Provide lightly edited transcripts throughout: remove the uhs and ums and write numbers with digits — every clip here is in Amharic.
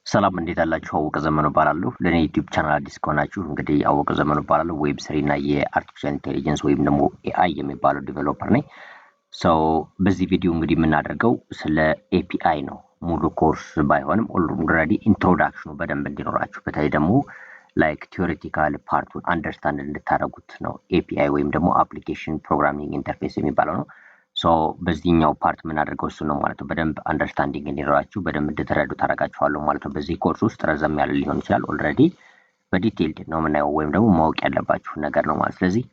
ሰላም እንዴት አላችሁ? አወቀ ዘመኑ እባላለሁ። ለኔ ዩቲዩብ ቻናል አዲስ ከሆናችሁ እንግዲህ አወቀ ዘመኑ እባላለሁ። ዌብ 3 እና የአርቲፊሻል ኢንቴሊጀንስ ወይም ደግሞ ኤአይ የሚባለው ዲቨሎፐር ነኝ። በዚህ ቪዲዮ እንግዲህ የምናደርገው ስለ ኤፒአይ ነው። ሙሉ ኮርስ ባይሆንም ኦልሬዲ ኢንትሮዳክሽኑ በደንብ እንዲኖራችሁ በተለይ ደግሞ ላይክ ቲዮሬቲካል ፓርቱን አንደርስታንድ እንድታደርጉት ነው። ኤፒአይ ወይም ደግሞ አፕሊኬሽን ፕሮግራሚንግ ኢንተርፌስ የሚባለው ነው። በዚህኛው ፓርት የምናደርገው እሱ ነው ማለት ነው። በደንብ አንደርስታንዲንግ እንዲኖራችሁ በደንብ እንድትረዱ ታደርጋችኋለሁ ማለት ነው። በዚህ ኮርስ ውስጥ ረዘም ያለ ሊሆን ይችላል። ኦልሬዲ በዲቴይልድ ነው የምናየው ወይም ደግሞ ማወቅ ያለባችሁ ነገር ነው ማለት። ስለዚህ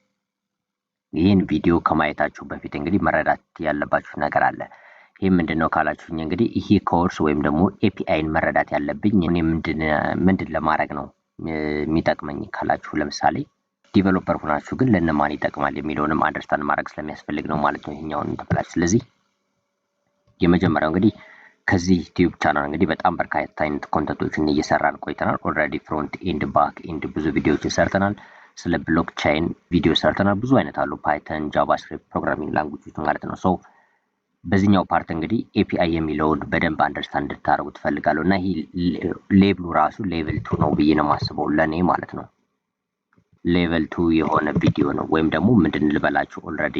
ይህን ቪዲዮ ከማየታችሁ በፊት እንግዲህ መረዳት ያለባችሁ ነገር አለ። ይህ ምንድነው ካላችሁኝ እንግዲህ ይህ ኮርስ ወይም ደግሞ ኤፒአይን መረዳት ያለብኝ እኔ ምንድን ለማድረግ ነው የሚጠቅመኝ ካላችሁ ለምሳሌ ዲቨሎፐር ሆናችሁ ግን ለነማን ይጠቅማል የሚለውንም አንደርስታንድ ማድረግ ስለሚያስፈልግ ነው ማለት ነው ይሄኛውን ተብላችሁ። ስለዚህ የመጀመሪያው እንግዲህ ከዚህ ዩቲዩብ ቻናል እንግዲህ በጣም በርካታ አይነት ኮንተንቶችን እየሰራን ቆይተናል። ኦልሬዲ ፍሮንት ኤንድ ባክ ኤንድ ብዙ ቪዲዮዎችን ሰርተናል። ስለ ብሎክቼን ቪዲዮ ሰርተናል። ብዙ አይነት አሉ፣ ፓይተን፣ ጃቫስክሪፕት ፕሮግራሚንግ ላንጉጆች ማለት ነው። በዚህኛው ፓርት እንግዲህ ኤፒአይ የሚለውን በደንብ አንደርስታንድ እንድታደርጉ ትፈልጋለሁ እና ይህ ሌብሉ ራሱ ሌቭል 2 ነው ብዬ ነው የማስበው ለኔ ማለት ነው። ሌቨል 2 የሆነ ቪዲዮ ነው ወይም ደግሞ ምንድን ልበላችሁ ኦልሬዲ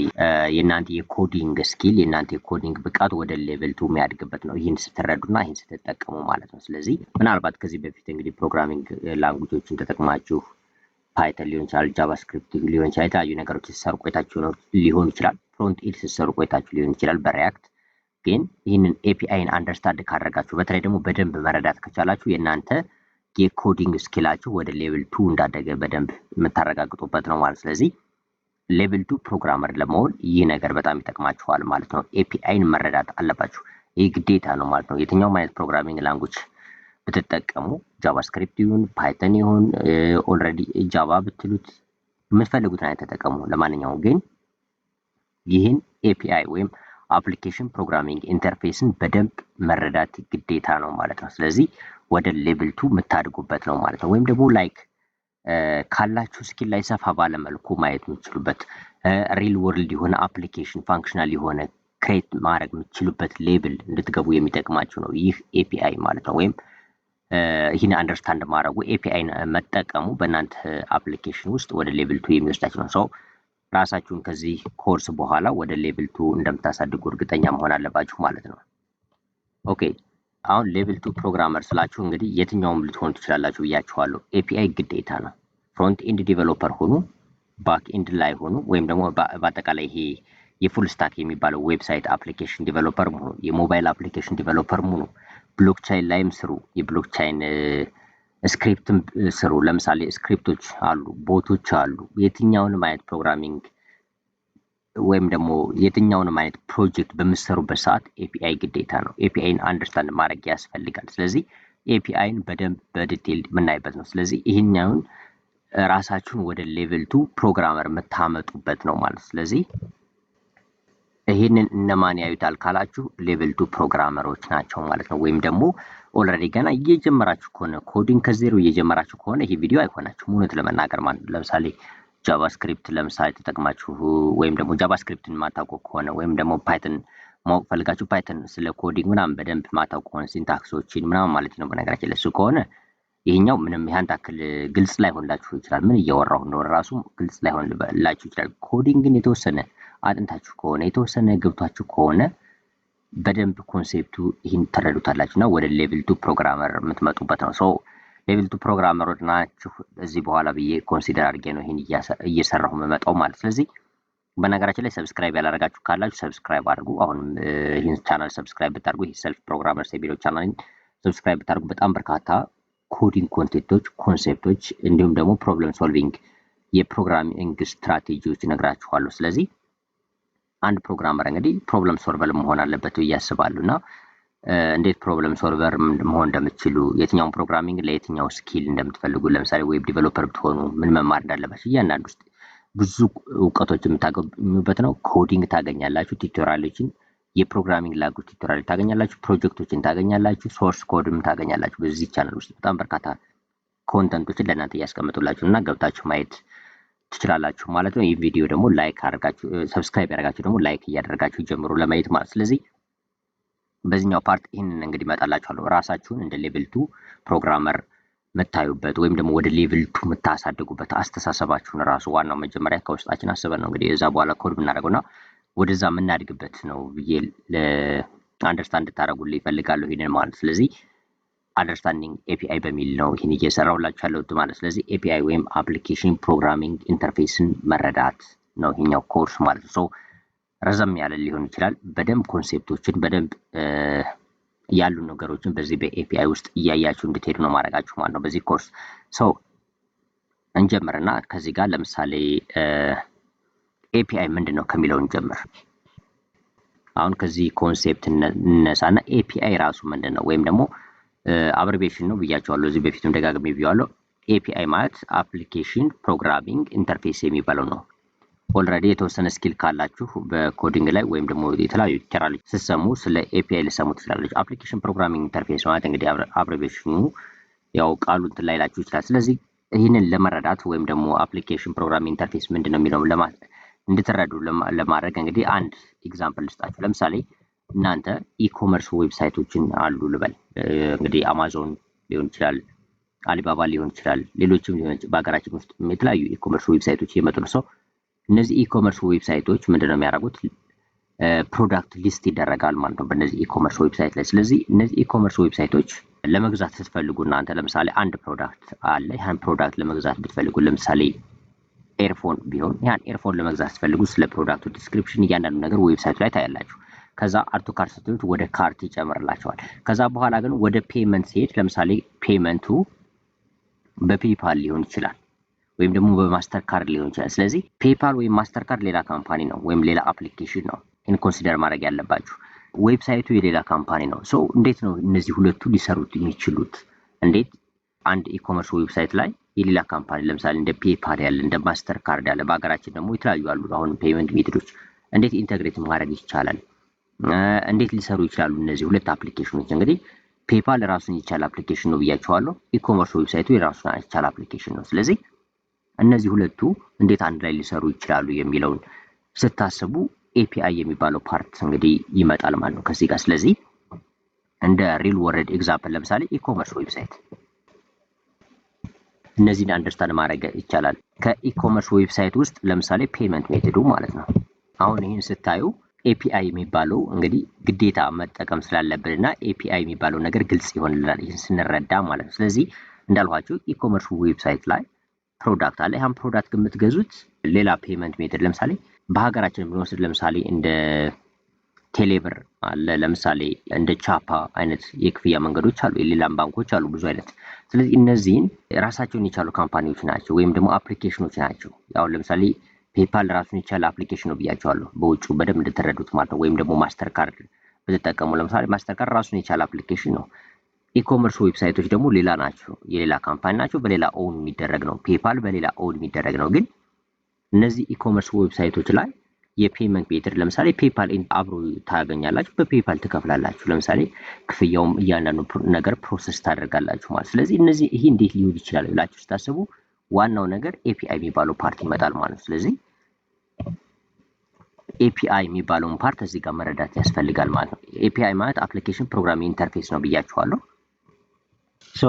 የእናንተ የኮዲንግ ስኪል የእናንተ የኮዲንግ ብቃት ወደ ሌቨል 2 የሚያድግበት ነው። ይህን ስትረዱና ይህን ስትጠቀሙ ማለት ነው። ስለዚህ ምናልባት ከዚህ በፊት እንግዲህ ፕሮግራሚንግ ላንጉጆችን ተጠቅማችሁ ፓይተን ሊሆን ይችላል፣ ጃቫስክሪፕት ሊሆን ይችላል፣ የተለያዩ ነገሮች ሲሰሩ ቆይታችሁ ሊሆን ይችላል። ፍሮንት ኤንድ ሲሰሩ ቆይታችሁ ሊሆን ይችላል በሪያክት። ግን ይህንን ኤፒአይን አንደርስታንድ ካደረጋችሁ በተለይ ደግሞ በደንብ መረዳት ከቻላችሁ የእናንተ የኮዲንግ ስኪላችሁ ወደ ሌቭል 2 እንዳደገ በደንብ የምታረጋግጡበት ነው ማለት። ስለዚህ ሌቭል 2 ፕሮግራመር ለመሆን ይህ ነገር በጣም ይጠቅማችኋል ማለት ነው። ኤፒአይን መረዳት አለባችሁ። ይህ ግዴታ ነው ማለት ነው። የትኛውም አይነት ፕሮግራሚንግ ላንጉጅ ብትጠቀሙ ጃቫስክሪፕት ይሁን ፓይተን ይሁን ኦልሬዲ ጃቫ ብትሉት የምትፈልጉትን አይነት ተጠቀሙ። ለማንኛውም ግን ይህን ኤፒአይ ወይም አፕሊኬሽን ፕሮግራሚንግ ኢንተርፌስን በደንብ መረዳት ግዴታ ነው ማለት ነው። ስለዚህ ወደ ሌቭል 2 የምታድጉበት ነው ማለት ነው። ወይም ደግሞ ላይክ ካላችሁ ስኪል ላይ ሰፋ ባለ መልኩ ማየት የምትችሉበት ሪል ወርልድ የሆነ አፕሊኬሽን ፋንክሽናል የሆነ ክሬት ማድረግ የምትችሉበት ሌቭል እንድትገቡ የሚጠቅማችሁ ነው ይህ ኤፒአይ ማለት ነው። ወይም ይህን አንደርስታንድ ማድረጉ ኤፒአይ መጠቀሙ በእናንተ አፕሊኬሽን ውስጥ ወደ ሌቭል 2 የሚወስዳችሁ ነው። ራሳችሁን ከዚህ ኮርስ በኋላ ወደ ሌቭል 2 እንደምታሳድጉ እርግጠኛ መሆን አለባችሁ ማለት ነው። ኦኬ አሁን ሌቭል 2 ፕሮግራመር ስላችሁ እንግዲህ የትኛውም ልትሆኑ ትችላላችሁ ብያችኋለሁ። ኤፒአይ ግዴታ ነው። ፍሮንት ኤንድ ዲቨሎፐር ሆኑ፣ ባክ ኤንድ ላይ ሆኑ፣ ወይም ደግሞ በአጠቃላይ ይሄ የፉል ስታክ የሚባለው ዌብሳይት አፕሊኬሽን ዲቨሎፐር ሆኑ፣ የሞባይል አፕሊኬሽን ዲቨሎፐር ሆኑ፣ ብሎክቼን ላይም ስሩ፣ የብሎክቼን ስክሪፕትም ስሩ። ለምሳሌ ስክሪፕቶች አሉ፣ ቦቶች አሉ። የትኛውንም አይነት ፕሮግራሚንግ ወይም ደግሞ የትኛውንም አይነት ፕሮጀክት በምትሰሩበት ሰዓት ኤፒአይ ግዴታ ነው። ኤፒአይን አንደርስታንድ ማድረግ ያስፈልጋል። ስለዚህ ኤፒአይን በደንብ በዲቴል የምናይበት ነው። ስለዚህ ይህኛውን ራሳችሁን ወደ ሌቭል 2 ፕሮግራመር የምታመጡበት ነው ማለት። ስለዚህ ይህንን እነማን ያዩታል ካላችሁ ሌቭል 2 ፕሮግራመሮች ናቸው ማለት ነው። ወይም ደግሞ ኦልሬዲ ገና እየጀመራችሁ ከሆነ ኮዲንግ ከዜሮ እየጀመራችሁ ከሆነ ይሄ ቪዲዮ አይሆናችሁም እውነት ለመናገር ማለት ነው። ለምሳሌ ጃቫስክሪፕት ለምሳሌ ተጠቅማችሁ ወይም ደግሞ ጃቫስክሪፕትን ማታውቁ ከሆነ ወይም ደግሞ ፓይተን ማወቅ ፈልጋችሁ ፓይተን ስለ ኮዲንግ ምናምን በደንብ ማታውቁ ከሆነ ሲንታክሶችን ምናምን ማለት ነው በነገራችን ላይ እሱ ከሆነ ይሄኛው ምንም ያን ታክል ግልጽ ላይሆንላችሁ ይችላል። ምን እያወራሁ እንደሆነ ራሱ ግልጽ ላይሆንላችሁ ይችላል። ኮዲንግ ግን የተወሰነ አጥንታችሁ ከሆነ የተወሰነ ገብቷችሁ ከሆነ በደንብ ኮንሴፕቱ ይህን ተረዱታላችሁና ወደ ሌቭል 2 ፕሮግራመር የምትመጡበት ነው። ሌቭል 2 ፕሮግራመሮች ናችሁ እዚህ በኋላ ብዬ ኮንሲደር አድርጌ ነው ይህን እየሰራሁ የምመጣው ማለት። ስለዚህ በነገራችን ላይ ሰብስክራይብ ያላደረጋችሁ ካላችሁ ሰብስክራይብ አድርጉ። አሁንም ይህን ቻናል ሰብስክራይብ ብታደርጉ ይህ ሰልፍ ፕሮግራመርስ የሚለው ቻናል ሰብስክራይብ ብታደርጉ በጣም በርካታ ኮዲንግ ኮንቴንቶች፣ ኮንሴፕቶች እንዲሁም ደግሞ ፕሮብለም ሶልቪንግ የፕሮግራሚንግ ስትራቴጂዎች እነግራችኋለሁ። ስለዚህ አንድ ፕሮግራመር እንግዲህ ፕሮብለም ሶልቨር መሆን አለበት ብዬ አስባለሁና እንዴት ፕሮብለም ሶልቨር መሆን እንደምትችሉ የትኛውን ፕሮግራሚንግ ለየትኛው ስኪል እንደምትፈልጉ ለምሳሌ ዌብ ዲቨሎፐር ብትሆኑ ምን መማር እንዳለባችሁ እያንዳንዱ ውስጥ ብዙ እውቀቶች የምታገኙበት ነው። ኮዲንግ ታገኛላችሁ፣ ቱቶሪያሎችን የፕሮግራሚንግ ላንጉጅ ቱቶሪያል ታገኛላችሁ፣ ፕሮጀክቶችን ታገኛላችሁ፣ ሶርስ ኮድም ታገኛላችሁ። በዚህ ቻናል ውስጥ በጣም በርካታ ኮንተንቶችን ለእናንተ እያስቀምጡላችሁ እና ገብታችሁ ማየት ትችላላችሁ ማለት ነው። ይህ ቪዲዮ ደግሞ ላይክ አድርጋችሁ ሰብስክራይብ ያደርጋችሁ ደግሞ ላይክ እያደረጋችሁ ጀምሩ ለማየት ማለት። ስለዚህ በዚህኛው ፓርት ይህንን እንግዲህ እመጣላችኋለሁ። ራሳችሁን እንደ ሌቭል 2 ፕሮግራመር መታዩበት ወይም ደግሞ ወደ ሌቭል 2 የምታሳድጉበት አስተሳሰባችሁን ራሱ ዋናው መጀመሪያ ከውስጣችን አስበን ነው እንግዲህ እዛ በኋላ ኮድ ብናደርገውና ወደዛ የምናድግበት ነው ብዬ አንደርስታንድ እንድታደርጉልኝ ይፈልጋለሁ ይሄንን ማለት። ስለዚህ አንደርስታንዲንግ ኤፒአይ በሚል ነው ይህን እየሰራሁላችሁ ያለሁት ማለት። ስለዚህ ኤፒአይ ወይም አፕሊኬሽን ፕሮግራሚንግ ኢንተርፌስን መረዳት ነው ይሄኛው ኮርስ ማለት ነው። ረዘም ያለ ሊሆን ይችላል። በደንብ ኮንሴፕቶችን በደንብ ያሉ ነገሮችን በዚህ በኤፒአይ ውስጥ እያያችሁ እንድትሄዱ ነው ማድረጋችሁ ማለት ነው በዚህ ኮርስ። እንጀምርና ከዚህ ጋር ለምሳሌ ኤፒአይ ምንድነው ከሚለው እንጀምር። አሁን ከዚህ ኮንሴፕት እንነሳና ኤፒአይ ራሱ ምንድነው ወይም ደግሞ አብሪቬሽን ነው ብያቸዋለሁ። እዚህ በፊትም ደጋግሜ ብያለሁ። ኤፒአይ ማለት አፕሊኬሽን ፕሮግራሚንግ ኢንተርፌስ የሚባለው ነው። ኦልሬዲ የተወሰነ ስኪል ካላችሁ በኮዲንግ ላይ ወይም ደግሞ የተለያዩ ቱቶሪያሎች ስትሰሙ ስለ ኤፒአይ ልሰሙ ትችላላችሁ። አፕሊኬሽን ፕሮግራሚንግ ኢንተርፌስ ማለት እንግዲህ አብሪቬሽኑ ያው ቃሉ እንትን ላይላችሁ ይችላል። ስለዚህ ይህንን ለመረዳት ወይም ደግሞ አፕሊኬሽን ፕሮግራሚንግ ኢንተርፌስ ምንድነው የሚለው እንድትረዱ ለማድረግ እንግዲህ አንድ ኤግዛምፕል ልስጣችሁ። ለምሳሌ እናንተ ኢኮመርስ ዌብሳይቶችን አሉ ልበል እንግዲህ አማዞን ሊሆን ይችላል፣ አሊባባ ሊሆን ይችላል፣ ሌሎችም በሀገራችን ውስጥ የተለያዩ ኢኮመርስ ዌብሳይቶች እየመጡ ነው። እነዚህ ኢኮመርስ ዌብሳይቶች ምንድነው የሚያደርጉት? ፕሮዳክት ሊስት ይደረጋል ማለት ነው በእነዚህ ኢኮመርስ ዌብሳይት ላይ። ስለዚህ እነዚህ ኢኮመርስ ዌብሳይቶች ለመግዛት ስትፈልጉ እናንተ ለምሳሌ አንድ ፕሮዳክት አለ። ያን ፕሮዳክት ለመግዛት ብትፈልጉ ለምሳሌ ኤርፎን ቢሆን ያን ኤርፎን ለመግዛት ስትፈልጉ ስለ ፕሮዳክቱ ዲስክሪፕሽን እያንዳንዱ ነገር ዌብሳይቱ ላይ ታያላችሁ። ከዛ አርቱ ካርት ስትሉት ወደ ካርት ይጨምርላችኋል። ከዛ በኋላ ግን ወደ ፔመንት ሲሄድ ለምሳሌ ፔመንቱ በፔፓል ሊሆን ይችላል ወይም ደግሞ በማስተር ካርድ ሊሆን ይችላል። ስለዚህ ፔፓል ወይም ማስተር ካርድ ሌላ ካምፓኒ ነው ወይም ሌላ አፕሊኬሽን ነው። ይህን ኮንሲደር ማድረግ ያለባችሁ። ዌብሳይቱ የሌላ ካምፓኒ ነው። እንዴት ነው እነዚህ ሁለቱ ሊሰሩት የሚችሉት? እንዴት አንድ ኢኮመርስ ዌብሳይት ላይ የሌላ ካምፓኒ ለምሳሌ እንደ ፔፓል ያለ እንደ ማስተር ካርድ ያለ በሀገራችን ደግሞ የተለያዩ አሉ አሁን ፔመንት ሜቶዶች እንዴት ኢንተግሬት ማድረግ ይቻላል? እንዴት ሊሰሩ ይችላሉ እነዚህ ሁለት አፕሊኬሽኖች? እንግዲህ ፔፓል ራሱን የቻለ አፕሊኬሽን ነው ብያቸዋለሁ። ኢኮመርስ ዌብሳይቱ የራሱን የቻለ አፕሊኬሽን ነው። ስለዚህ እነዚህ ሁለቱ እንዴት አንድ ላይ ሊሰሩ ይችላሉ የሚለውን ስታስቡ ኤፒአይ የሚባለው ፓርት እንግዲህ ይመጣል ማለት ነው ከዚህ ጋር። ስለዚህ እንደ ሪል ወርልድ ኤግዛምፕል ለምሳሌ ኢኮመርስ ዌብሳይት እነዚህን አንደርስታንድ ማድረግ ይቻላል። ከኢኮመርስ ዌብሳይት ውስጥ ለምሳሌ ፔመንት ሜቶዱ ማለት ነው። አሁን ይህን ስታዩ ኤፒአይ የሚባለው እንግዲህ ግዴታ መጠቀም ስላለብንና ኤፒአይ የሚባለው ነገር ግልጽ ይሆንልናል ይህን ስንረዳ ማለት ነው። ስለዚህ እንዳልኋችሁ ኢኮመርስ ዌብሳይት ላይ ፕሮዳክት አለ። ያን ፕሮዳክት የምትገዙት ሌላ ፔመንት ሜተድ ለምሳሌ በሀገራችን ብንወስድ ለምሳሌ እንደ ቴሌብር አለ፣ ለምሳሌ እንደ ቻፓ አይነት የክፍያ መንገዶች አሉ፣ የሌላም ባንኮች አሉ ብዙ አይነት። ስለዚህ እነዚህን ራሳቸውን የቻሉ ካምፓኒዎች ናቸው ወይም ደግሞ አፕሊኬሽኖች ናቸው። ያው ለምሳሌ ፔፓል ራሱን የቻለ አፕሊኬሽን ነው ብያቸዋለሁ በውጭ በደንብ እንድትረዱት ማለት ነው። ወይም ደግሞ ማስተር ካርድ ብትጠቀሙ ለምሳሌ ማስተር ካርድ ራሱን የቻለ አፕሊኬሽን ነው። ኢኮመርስ ዌብሳይቶች ደግሞ ሌላ ናቸው፣ የሌላ ካምፓኒ ናቸው፣ በሌላ ኦውን የሚደረግ ነው። ፔፓል በሌላ ኦውን የሚደረግ ነው። ግን እነዚህ ኢኮመርስ ዌብሳይቶች ላይ የፔመንት ሜተድ ለምሳሌ ፔፓል አብሮ ታገኛላችሁ፣ በፔፓል ትከፍላላችሁ። ለምሳሌ ክፍያውም እያንዳንዱ ነገር ፕሮሰስ ታደርጋላችሁ ማለት። ስለዚህ እነዚህ ይሄ እንዴት ሊሆን ይችላል ብላችሁ ስታስቡ ዋናው ነገር ኤፒአይ የሚባለው ፓርት ይመጣል ማለት ነው። ስለዚህ ኤፒአይ የሚባለውን ፓርት እዚህ ጋር መረዳት ያስፈልጋል ማለት ነው። ኤፒአይ ማለት አፕሊኬሽን ፕሮግራሚንግ ኢንተርፌስ ነው ብያችኋለሁ።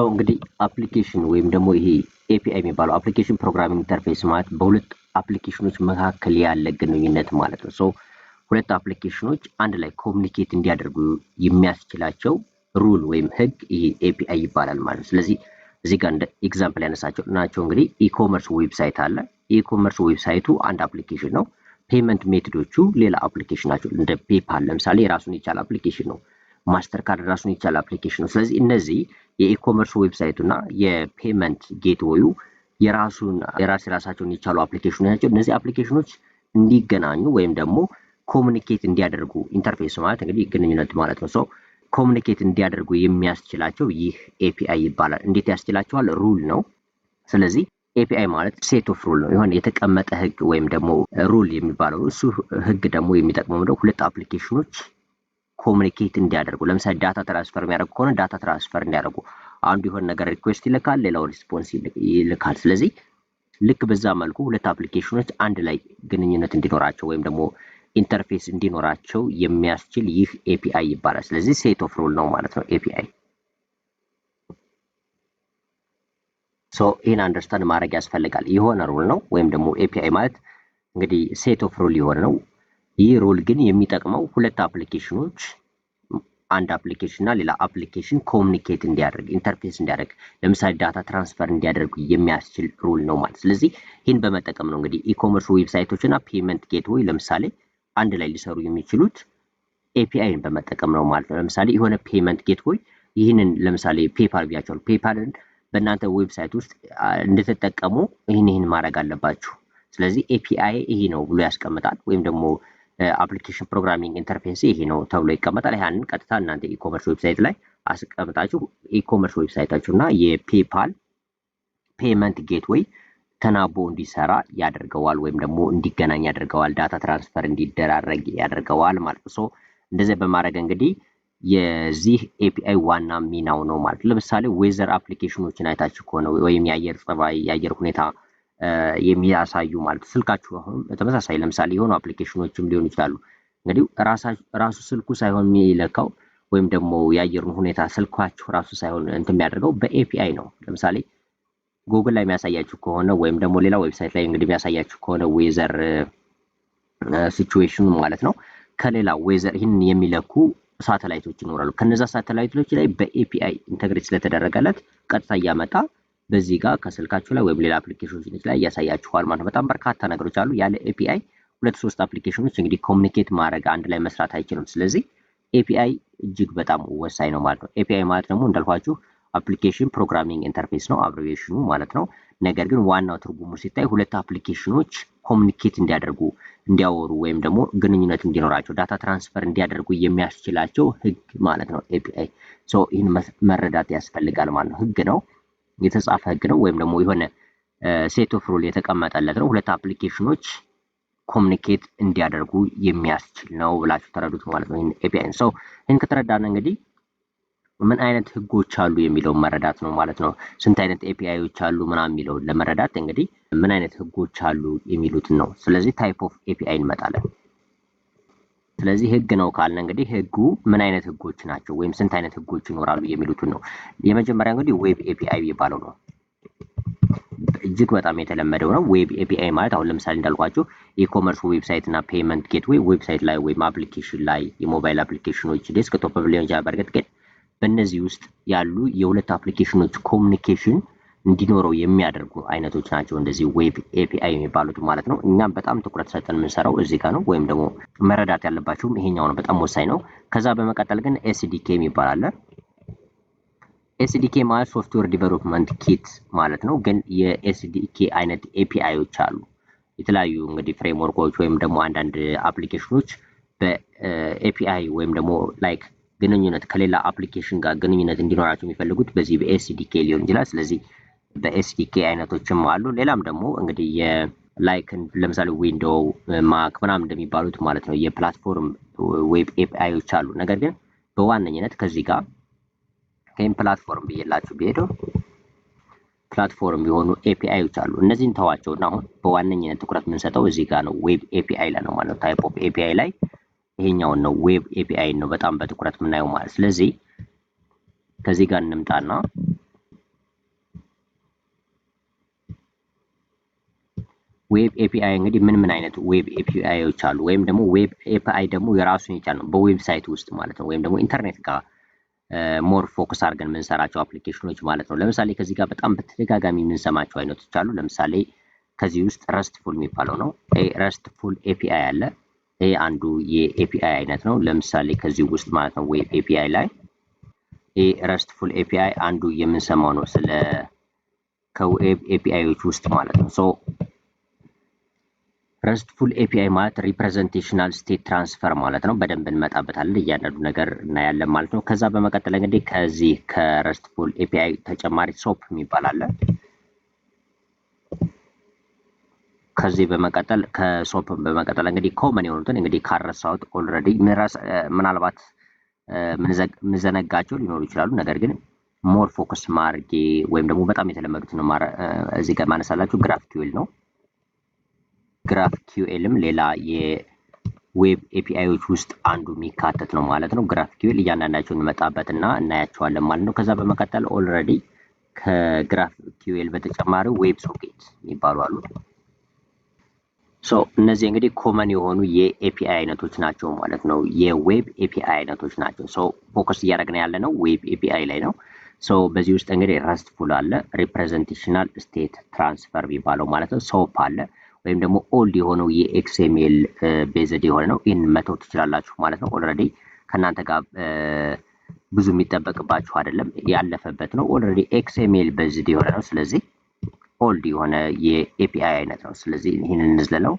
እንግዲህ አፕሊኬሽን ወይም ደግሞ ይሄ ኤፒአይ የሚባለው አፕሊኬሽን ፕሮግራሚንግ ኢንተርፌስ ማለት በሁለት አፕሊኬሽኖች መካከል ያለ ግንኙነት ማለት ነው። ሁለት አፕሊኬሽኖች አንድ ላይ ኮሚኒኬት እንዲያደርጉ የሚያስችላቸው ሩል ወይም ህግ ይሄ ኤፒአይ ይባላል ማለት ነው። ስለዚህ እዚህ ጋር እንደ ኤግዛምፕል ያነሳቸው ናቸው። እንግዲህ ኢኮመርስ ዌብሳይት አለ። ኢኮመርስ ዌብሳይቱ አንድ አፕሊኬሽን ነው። ፔመንት ሜቶዶቹ ሌላ አፕሊኬሽን ናቸው። እንደ ፔፓል ለምሳሌ የራሱን የቻለ አፕሊኬሽን ነው። ማስተር ካርድ ራሱን የቻለ አፕሊኬሽን ነው። ስለዚህ እነዚህ የኢኮመርስ ዌብሳይቱና የፔመንት ጌትዌዩ የራሳቸውን የቻሉ አፕሊኬሽኖች ናቸው። እነዚህ አፕሊኬሽኖች እንዲገናኙ ወይም ደግሞ ኮሚኒኬት እንዲያደርጉ ኢንተርፌስ ማለት እንግዲህ ግንኙነት ማለት ነው። ኮሚኒኬት እንዲያደርጉ የሚያስችላቸው ይህ ኤፒአይ ይባላል። እንዴት ያስችላቸዋል? ሩል ነው። ስለዚህ ኤፒአይ ማለት ሴት ኦፍ ሩል ነው። የሆነ የተቀመጠ ህግ ወይም ደግሞ ሩል የሚባለው እሱ ህግ ደግሞ የሚጠቅመው ነው ሁለት አፕሊኬሽኖች ኮሚኒኬት እንዲያደርጉ። ለምሳሌ ዳታ ትራንስፈር የሚያደርጉ ከሆነ ዳታ ትራንስፈር እንዲያደርጉ አንዱ የሆነ ነገር ሪኩዌስት ይልካል፣ ሌላው ሪስፖንስ ይልካል። ስለዚህ ልክ በዛ መልኩ ሁለት አፕሊኬሽኖች አንድ ላይ ግንኙነት እንዲኖራቸው ወይም ደግሞ ኢንተርፌስ እንዲኖራቸው የሚያስችል ይህ ኤፒአይ ይባላል። ስለዚህ ሴት ኦፍ ሩል ነው ማለት ነው ኤፒአይ። ሶ ይህን አንደርስታንድ ማድረግ ያስፈልጋል። የሆነ ሩል ነው ወይም ደግሞ ኤፒአይ ማለት እንግዲህ ሴት ኦፍ ሩል የሆነ ነው። ይህ ሩል ግን የሚጠቅመው ሁለት አፕሊኬሽኖች አንድ አፕሊኬሽን እና ሌላ አፕሊኬሽን ኮሙኒኬት እንዲያደርግ ኢንተርፌስ እንዲያደርግ ለምሳሌ ዳታ ትራንስፈር እንዲያደርጉ የሚያስችል ሩል ነው ማለት። ስለዚህ ይህን በመጠቀም ነው እንግዲህ ኢኮመርስ ዌብሳይቶች እና ፔመንት ጌትዌይ ለምሳሌ አንድ ላይ ሊሰሩ የሚችሉት ኤፒአይን በመጠቀም ነው ማለት ነው። ለምሳሌ የሆነ ፔመንት ጌትዌይ ይህንን ለምሳሌ ፔፓል ቢያቸው ፔፓልን በእናንተ ዌብሳይት ውስጥ እንድትጠቀሙ ይህን ማድረግ አለባችሁ። ስለዚህ ኤፒአይ ይሄ ነው ብሎ ያስቀምጣል ወይም ደግሞ አፕሊኬሽን ፕሮግራሚንግ ኢንተርፌስ ይሄ ነው ተብሎ ይቀመጣል። ያንን ቀጥታ እናንተ ኢኮመርስ ዌብሳይት ላይ አስቀምጣችሁ ኢኮመርስ ዌብሳይታችሁ እና የፔፓል ፔመንት ጌትዌይ ተናቦ እንዲሰራ ያደርገዋል ወይም ደግሞ እንዲገናኝ ያደርገዋል፣ ዳታ ትራንስፈር እንዲደራረግ ያደርገዋል ማለት ነው። እንደዚህ በማድረግ እንግዲህ የዚህ ኤፒአይ ዋና ሚናው ነው ማለት። ለምሳሌ ዌዘር አፕሊኬሽኖችን አይታችሁ ከሆነ ወይም የአየር ጸባይ የአየር ሁኔታ የሚያሳዩ ማለት ስልካችሁ አሁን ተመሳሳይ ለምሳሌ የሆኑ አፕሊኬሽኖችም ሊሆኑ ይችላሉ። እንግዲህ ራሱ ስልኩ ሳይሆን የሚለካው ወይም ደግሞ የአየሩን ሁኔታ ስልካችሁ ራሱ ሳይሆን እንትን የሚያደርገው በኤፒአይ ነው። ለምሳሌ ጉግል ላይ የሚያሳያችሁ ከሆነ ወይም ደግሞ ሌላ ዌብሳይት ላይ እንግዲህ የሚያሳያችሁ ከሆነ ዌዘር ሲቹዌሽኑ ማለት ነው ከሌላ ዌዘር ይህን የሚለኩ ሳተላይቶች ይኖራሉ። ከነዛ ሳተላይቶች ላይ በኤፒአይ ኢንተግሬት ስለተደረገለት ቀጥታ እያመጣ በዚህ ጋር ከስልካችሁ ላይ ወይም ሌላ አፕሊኬሽኖች ላይ ያሳያችኋል ማለት ነው። በጣም በርካታ ነገሮች አሉ። ያለ ኤፒአይ 2-3 አፕሊኬሽኖች እንግዲህ ኮሙኒኬት ማድረግ አንድ ላይ መስራት አይችሉም። ስለዚህ ኤፒአይ እጅግ በጣም ወሳኝ ነው ማለት ነው። ኤፒአይ ማለት ደግሞ እንዳልኳችሁ አፕሊኬሽን ፕሮግራሚንግ ኢንተርፌስ ነው አብሪቬሽኑ ማለት ነው። ነገር ግን ዋናው ትርጉሙ ሲታይ ሁለት አፕሊኬሽኖች ኮሙኒኬት እንዲያደርጉ እንዲያወሩ ወይም ደግሞ ግንኙነት እንዲኖራቸው ዳታ ትራንስፈር እንዲያደርጉ የሚያስችላቸው ህግ ማለት ነው ኤፒአይ። ይህን መረዳት ያስፈልጋል ማለት ነው። ህግ ነው፣ የተጻፈ ህግ ነው ወይም ደግሞ የሆነ ሴት ኦፍ ሩል የተቀመጠለት ነው። ሁለት አፕሊኬሽኖች ኮሙኒኬት እንዲያደርጉ የሚያስችል ነው ብላችሁ ተረዱት ማለት ነው። ኤፒአይ ይህን ከተረዳን እንግዲህ ምን አይነት ህጎች አሉ የሚለውን መረዳት ነው ማለት ነው። ስንት አይነት ኤፒአይዎች አሉ ምናምን የሚለውን ለመረዳት እንግዲህ ምን አይነት ህጎች አሉ የሚሉትን ነው። ስለዚህ ታይፕ ኦፍ ኤፒአይ እንመጣለን። ስለዚህ ህግ ነው ካልን እንግዲህ ህጉ ምን አይነት ህጎች ናቸው ወይም ስንት አይነት ህጎች ይኖራሉ የሚሉትን ነው። የመጀመሪያ እንግዲህ ዌብ ኤፒአይ የሚባለው ነው። እጅግ በጣም የተለመደው ነው። ዌብ ኤፒአይ ማለት አሁን ለምሳሌ እንዳልኳችሁ ኢኮመርስ ዌብሳይት እና ፔመንት ጌትዌይ ዌብሳይት ላይ ወይም አፕሊኬሽን ላይ የሞባይል አፕሊኬሽኖች ዴስክቶፕ ሊሆን ይችላል። በእርግጥ ግን በእነዚህ ውስጥ ያሉ የሁለት አፕሊኬሽኖች ኮሙኒኬሽን እንዲኖረው የሚያደርጉ አይነቶች ናቸው እንደዚህ ዌብ ኤፒአይ የሚባሉት ማለት ነው። እኛም በጣም ትኩረት ሰጠን የምንሰራው እዚህ ጋር ነው፣ ወይም ደግሞ መረዳት ያለባችሁም ይሄኛው ነው፣ በጣም ወሳኝ ነው። ከዛ በመቀጠል ግን ኤስዲኬ የሚባል አለ። ኤስዲኬ ማለት ሶፍትዌር ዲቨሎፕመንት ኪት ማለት ነው። ግን የኤስዲኬ አይነት ኤፒአይዎች አሉ። የተለያዩ እንግዲህ ፍሬምወርኮች ወይም ደግሞ አንዳንድ አፕሊኬሽኖች በኤፒአይ ወይም ደግሞ ላይክ ግንኙነት ከሌላ አፕሊኬሽን ጋር ግንኙነት እንዲኖራቸው የሚፈልጉት በዚህ በኤስዲኬ ሊሆን ይችላል። ስለዚህ በኤስዲኬ አይነቶችም አሉ። ሌላም ደግሞ እንግዲህ የላይክ ለምሳሌ ዊንዶው ማክ ምናምን እንደሚባሉት ማለት ነው የፕላትፎርም ዌብ ኤፒአይዎች አሉ። ነገር ግን በዋነኝነት ከዚህ ጋር ከይም ፕላትፎርም ብዬላችሁ ቢሄደው ፕላትፎርም የሆኑ ኤፒአይዎች አሉ። እነዚህን ተዋቸውና አሁን በዋነኝነት ትኩረት የምንሰጠው እዚህ ጋር ነው፣ ዌብ ኤፒአይ ላይ ነው ማለት ነው። ታይፕ ኦፍ ኤፒአይ ላይ ይሄኛውን ነው ዌብ ኤፒአይ ነው በጣም በትኩረት የምናየው ማለት። ስለዚህ ከዚህ ጋር እንምጣና ዌብ ኤፒአይ እንግዲህ ምን አይነት ዌብ ኤፒአይዎች አሉ ወይም ደግሞ ዌብ ኤፒአይ ደግሞ የራሱን የቻለ ነው በዌብሳይት ውስጥ ማለት ነው፣ ወይም ደግሞ ኢንተርኔት ጋር ሞር ፎከስ አድርገን የምንሰራቸው አፕሊኬሽኖች ማለት ነው። ለምሳሌ ከዚህ ጋር በጣም በተደጋጋሚ የምንሰማቸው አይነቶች አሉ። ለምሳሌ ከዚህ ውስጥ ረስትፉል የሚባለው ነው። ረስትፉል ኤፒአይ አለ። ይሄ አንዱ የኤፒአይ አይነት ነው። ለምሳሌ ከዚህ ውስጥ ማለት ነው ዌብ ኤፒአይ ላይ ይሄ ረስትፉል ኤፒአይ አንዱ የምንሰማው ነው ስለ ከዌብ ኤፒአይዎች ውስጥ ማለት ነው። ረስትፉል ኤፒአይ ማለት ሪፕሬዘንቴሽናል ስቴት ትራንስፈር ማለት ነው። በደንብ እንመጣበታለን፣ እያንዳንዱ ነገር እናያለን ማለት ነው። ከዛ በመቀጠል እንግዲህ ከዚህ ከረስትፉል ኤፒአይ ተጨማሪ ሶፕ የሚባል አለ። ከዚህ በመቀጠል ከሶፕ በመቀጠል እንግዲህ ኮመን የሆኑትን እንግዲህ ካረሳሁት ኦልሬዲ ምናልባት ምዘነጋቸው ሊኖሩ ይችላሉ። ነገር ግን ሞር ፎከስ ማድረጌ ወይም ደግሞ በጣም የተለመዱት ነው እዚህ ጋር ማነሳላችሁ ግራፍኪዩኤል ነው። ግራፍኪዩኤልም ሌላ ዌብ ኤፒአይዎች ውስጥ አንዱ የሚካተት ነው ማለት ነው። GraphQL እያንዳንዳቸውን እንመጣበትና እናያቸዋለን ማለት ነው። ከዛ በመቀጠል ኦልሬዲ ከGraphQL በተጨማሪ ዌብ ሶኬት የሚባሉ አሉ። እነዚህ እንግዲህ ኮመን የሆኑ የኤፒአይ አይነቶች ናቸው ማለት ነው። የዌብ ኤፒአይ አይነቶች ናቸው። ፎከስ እያደረግን ያለ ነው ዌብ ኤፒአይ ላይ ነው። በዚህ ውስጥ እንግዲህ ረስትፉል አለ፣ ሪፕሬዘንቴሽናል ስቴት ትራንስፈር የሚባለው ማለት ነው። ሶፕ አለ ወይም ደግሞ ኦልድ የሆነው የኤክስኤምኤል ቤዝድ የሆነ ነው። ይህን መተው ትችላላችሁ ማለት ነው። ኦልሬዲ ከእናንተ ጋር ብዙ የሚጠበቅባችሁ አይደለም፣ ያለፈበት ነው። ኦልሬዲ ኤክስኤምኤል ቤዝድ የሆነ ነው። ስለዚህ ኦልድ የሆነ የኤፒአይ አይነት ነው። ስለዚህ ይህንን እንዝለለው።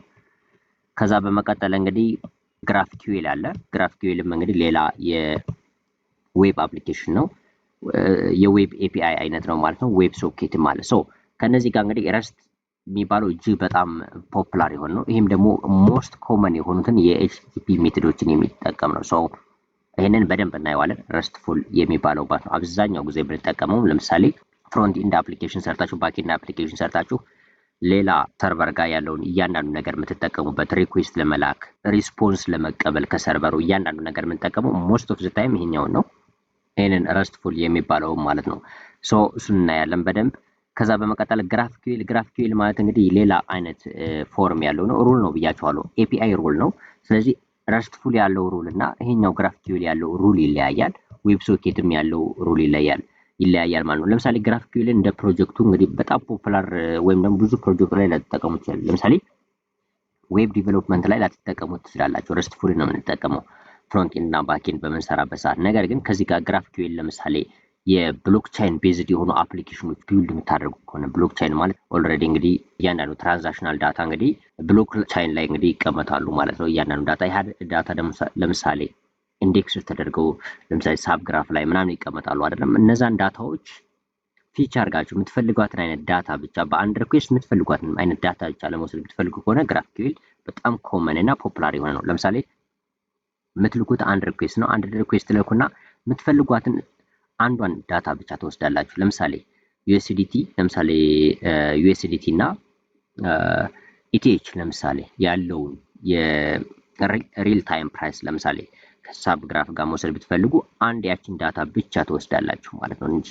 ከዛ በመቀጠል እንግዲህ GraphQL አለ። GraphQLም እንግዲህ ሌላ የዌብ አፕሊኬሽን ነው፣ የዌብ ኤፒአይ አይነት ነው ማለት ነው። ዌብ ሶኬት ማለት ከነዚህ ጋር እንግዲህ ረስት የሚባለው እጅግ በጣም ፖፑላር የሆነ ነው። ይህም ደግሞ ሞስት ኮመን የሆኑትን የኤችቲቲፒ ሜቶዶችን የሚጠቀም ነው። ይህንን በደንብ እናየዋለን። ረስትፉል የሚባለው ማለት ነው አብዛኛው ጊዜ ብንጠቀመው፣ ለምሳሌ ፍሮንት ኢንድ አፕሊኬሽን ሰርታችሁ ባክ ኢንድ አፕሊኬሽን ሰርታችሁ ሌላ ሰርቨር ጋር ያለውን እያንዳንዱ ነገር የምትጠቀሙበት ሪኩዌስት ለመላክ ሪስፖንስ ለመቀበል ከሰርቨሩ እያንዳንዱ ነገር የምንጠቀመው ሞስት ኦፍ ዘ ታይም ይሄኛውን ነው። ይህንን ረስትፉል የሚባለው ማለት ነው። እሱን እናያለን በደንብ። ከዛ በመቀጠል GraphQL ማለት እንግዲህ ሌላ አይነት ፎርም ያለው ነው። ሩል ነው ብያቸዋለሁ። ኤፒአይ ሩል ነው። ስለዚህ ረስትፉል ያለው ሩል እና ይሄኛው GraphQL ያለው ሩል ይለያያል። ዌብ ሶኬትም ያለው ሩል ይለያያል ማለት ነው። ለምሳሌ GraphQL እንደ ፕሮጀክቱ እንግዲህ በጣም ፖፑላር ወይም ደግሞ ብዙ ፕሮጀክት ላይ ላትጠቀሙ ይችላል። ለምሳሌ ዌብ ዲቨሎፕመንት ላይ ላትጠቀሙት ትችላላችሁ። ረስትፉል ነው የምንጠቀመው ፍሮንት ኤንድ እና ባክ ኤንድ በምንሰራበት ሰዓት። ነገር ግን ከዚህ ጋር GraphQL ለምሳሌ የብሎክቻይን ቤዝድ የሆኑ አፕሊኬሽኖች ቢልድ የምታደርጉ ከሆነ ብሎክቻይን ማለት ኦልሬዲ እንግዲህ እያንዳንዱ ትራንዛክሽናል ዳታ እንግዲህ ብሎክቻይን ላይ እንግዲህ ይቀመጣሉ ማለት ነው። እያንዳንዱ ዳታ ዳታ ለምሳሌ ኢንዴክስ ተደርገው ለምሳሌ ሳብግራፍ ላይ ምናምን ይቀመጣሉ አይደለም። እነዛን ዳታዎች ፊቸር አድርጋችሁ የምትፈልጓትን አይነት ዳታ ብቻ በአንድ ሪኩዌስት የምትፈልጓትን አይነት ዳታ ብቻ ለመውሰድ የምትፈልጉ ከሆነ GraphQL በጣም ኮመን እና ፖፑላር የሆነ ነው። ለምሳሌ የምትልኩት አንድ ሪኩዌስት ነው። አንድ ሪኩዌስት ልኩና የምትፈልጓትን አንዷን ዳታ ብቻ ትወስዳላችሁ። ለምሳሌ ዩኤስዲቲ እና ኢቲኤች ለምሳሌ ያለውን የሪል ታይም ፕራይስ ለምሳሌ ከሳብ ግራፍ ጋር መውሰድ ብትፈልጉ አንድ ያችን ዳታ ብቻ ትወስዳላችሁ ማለት ነው እንጂ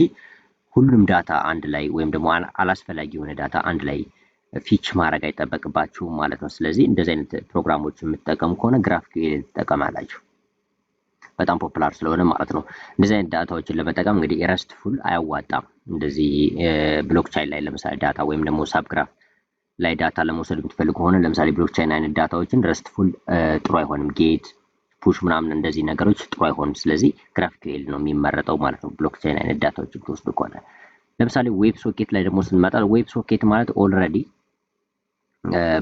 ሁሉንም ዳታ አንድ ላይ ወይም ደግሞ አላስፈላጊ የሆነ ዳታ አንድ ላይ ፊች ማድረግ አይጠበቅባችሁም ማለት ነው። ስለዚህ እንደዚህ አይነት ፕሮግራሞች የምትጠቀሙ ከሆነ GraphQL ትጠቀማላችሁ። በጣም ፖፑላር ስለሆነ ማለት ነው። እንደዚህ አይነት ዳታዎችን ለመጠቀም እንግዲህ ረስትፉል አያዋጣም። እንደዚህ ብሎክቻይን ላይ ለምሳሌ ዳታ ወይም ደግሞ ሳብግራፍ ላይ ዳታ ለመውሰድ የምትፈልጉ ከሆነ ለምሳሌ ብሎክቻይን አይነት ዳታዎችን ረስትፉል ጥሩ አይሆንም። ጌት ፑሽ ምናምን እንደዚህ ነገሮች ጥሩ አይሆንም። ስለዚህ GraphQL ነው የሚመረጠው ማለት ነው ብሎክቻይን አይነት ዳታዎችን ትወስዱ ከሆነ። ለምሳሌ ዌብ ሶኬት ላይ ደግሞ ስንመጣ ዌብ ሶኬት ማለት ኦልሬዲ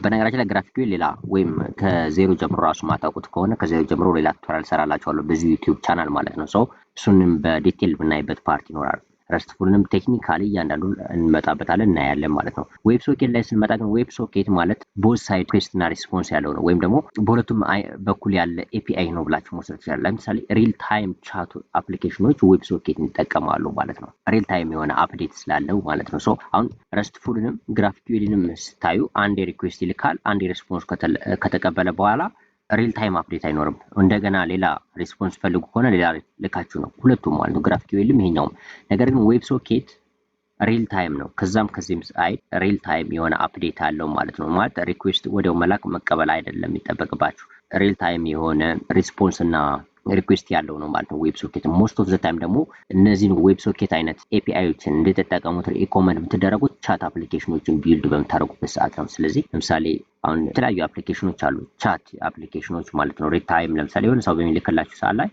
በነገራችን ላይ GraphQL ሌላ ወይም ከዜሮ ጀምሮ ራሱ ማታውቁት ከሆነ ከዜሮ ጀምሮ ሌላ ቱቶሪያል ሰራላችኋለሁ በዚህ ዩቲዩብ ቻናል ማለት ነው። እሱንም በዲቴል ብናይበት ፓርት ይኖራል። ረስትፉልንም ቴክኒካሊ እያንዳንዱ እንመጣበታለን እናያለን ማለት ነው። ዌብ ሶኬት ላይ ስንመጣ ግን ዌብ ሶኬት ማለት ቦዝ ሳይድ ሪኩዌስት እና ሪስፖንስ ያለው ነው፣ ወይም ደግሞ በሁለቱም በኩል ያለ ኤፒአይ ነው ብላችሁ መውሰድ ትችላላችሁ። ለምሳሌ ሪል ታይም ቻት አፕሊኬሽኖች ዌብ ሶኬት ይጠቀማሉ ማለት ነው። ሪል ታይም የሆነ አፕዴት ስላለው ማለት ነው። አሁን ረስትፉልንም GraphQLንም ስታዩ አንድ ሪኩዌስት ይልካል፣ አንድ ሪስፖንስ ከተቀበለ በኋላ ሪል ታይም አፕዴት አይኖርም። እንደገና ሌላ ሪስፖንስ ፈልጉ ከሆነ ሌላ ልካችሁ ነው፣ ሁለቱም ማለት ነው። GraphQLም ይሄኛውም። ነገር ግን ዌብ ሶኬት ሪል ታይም ነው። ከዚህም ሳይድ ሪል ታይም የሆነ አፕዴት አለው ማለት ነው። ማለት ሪኩዌስት ወዲያው መላክ መቀበል አይደለም የሚጠበቅባችሁ፣ ሪል ታይም የሆነ ሪስፖንስ እና ሪኩዌስት ያለው ነው ማለት ነው ዌብ ሶኬት። ሞስት ኦፍ ዘ ታይም ደግሞ እነዚህን ዌብ ሶኬት አይነት ኤፒአይዎችን እንድትጠቀሙት ሪኮመንድ የምትደረጉት ቻት አፕሊኬሽኖችን ቢልድ በምታደርጉበት ሰዓት ነው። ስለዚህ ለምሳሌ አሁን የተለያዩ አፕሊኬሽኖች አሉ፣ ቻት አፕሊኬሽኖች ማለት ነው። ሪል ታይም ለምሳሌ የሆነ ሰው በሚልክላችሁ ሰዓት ላይ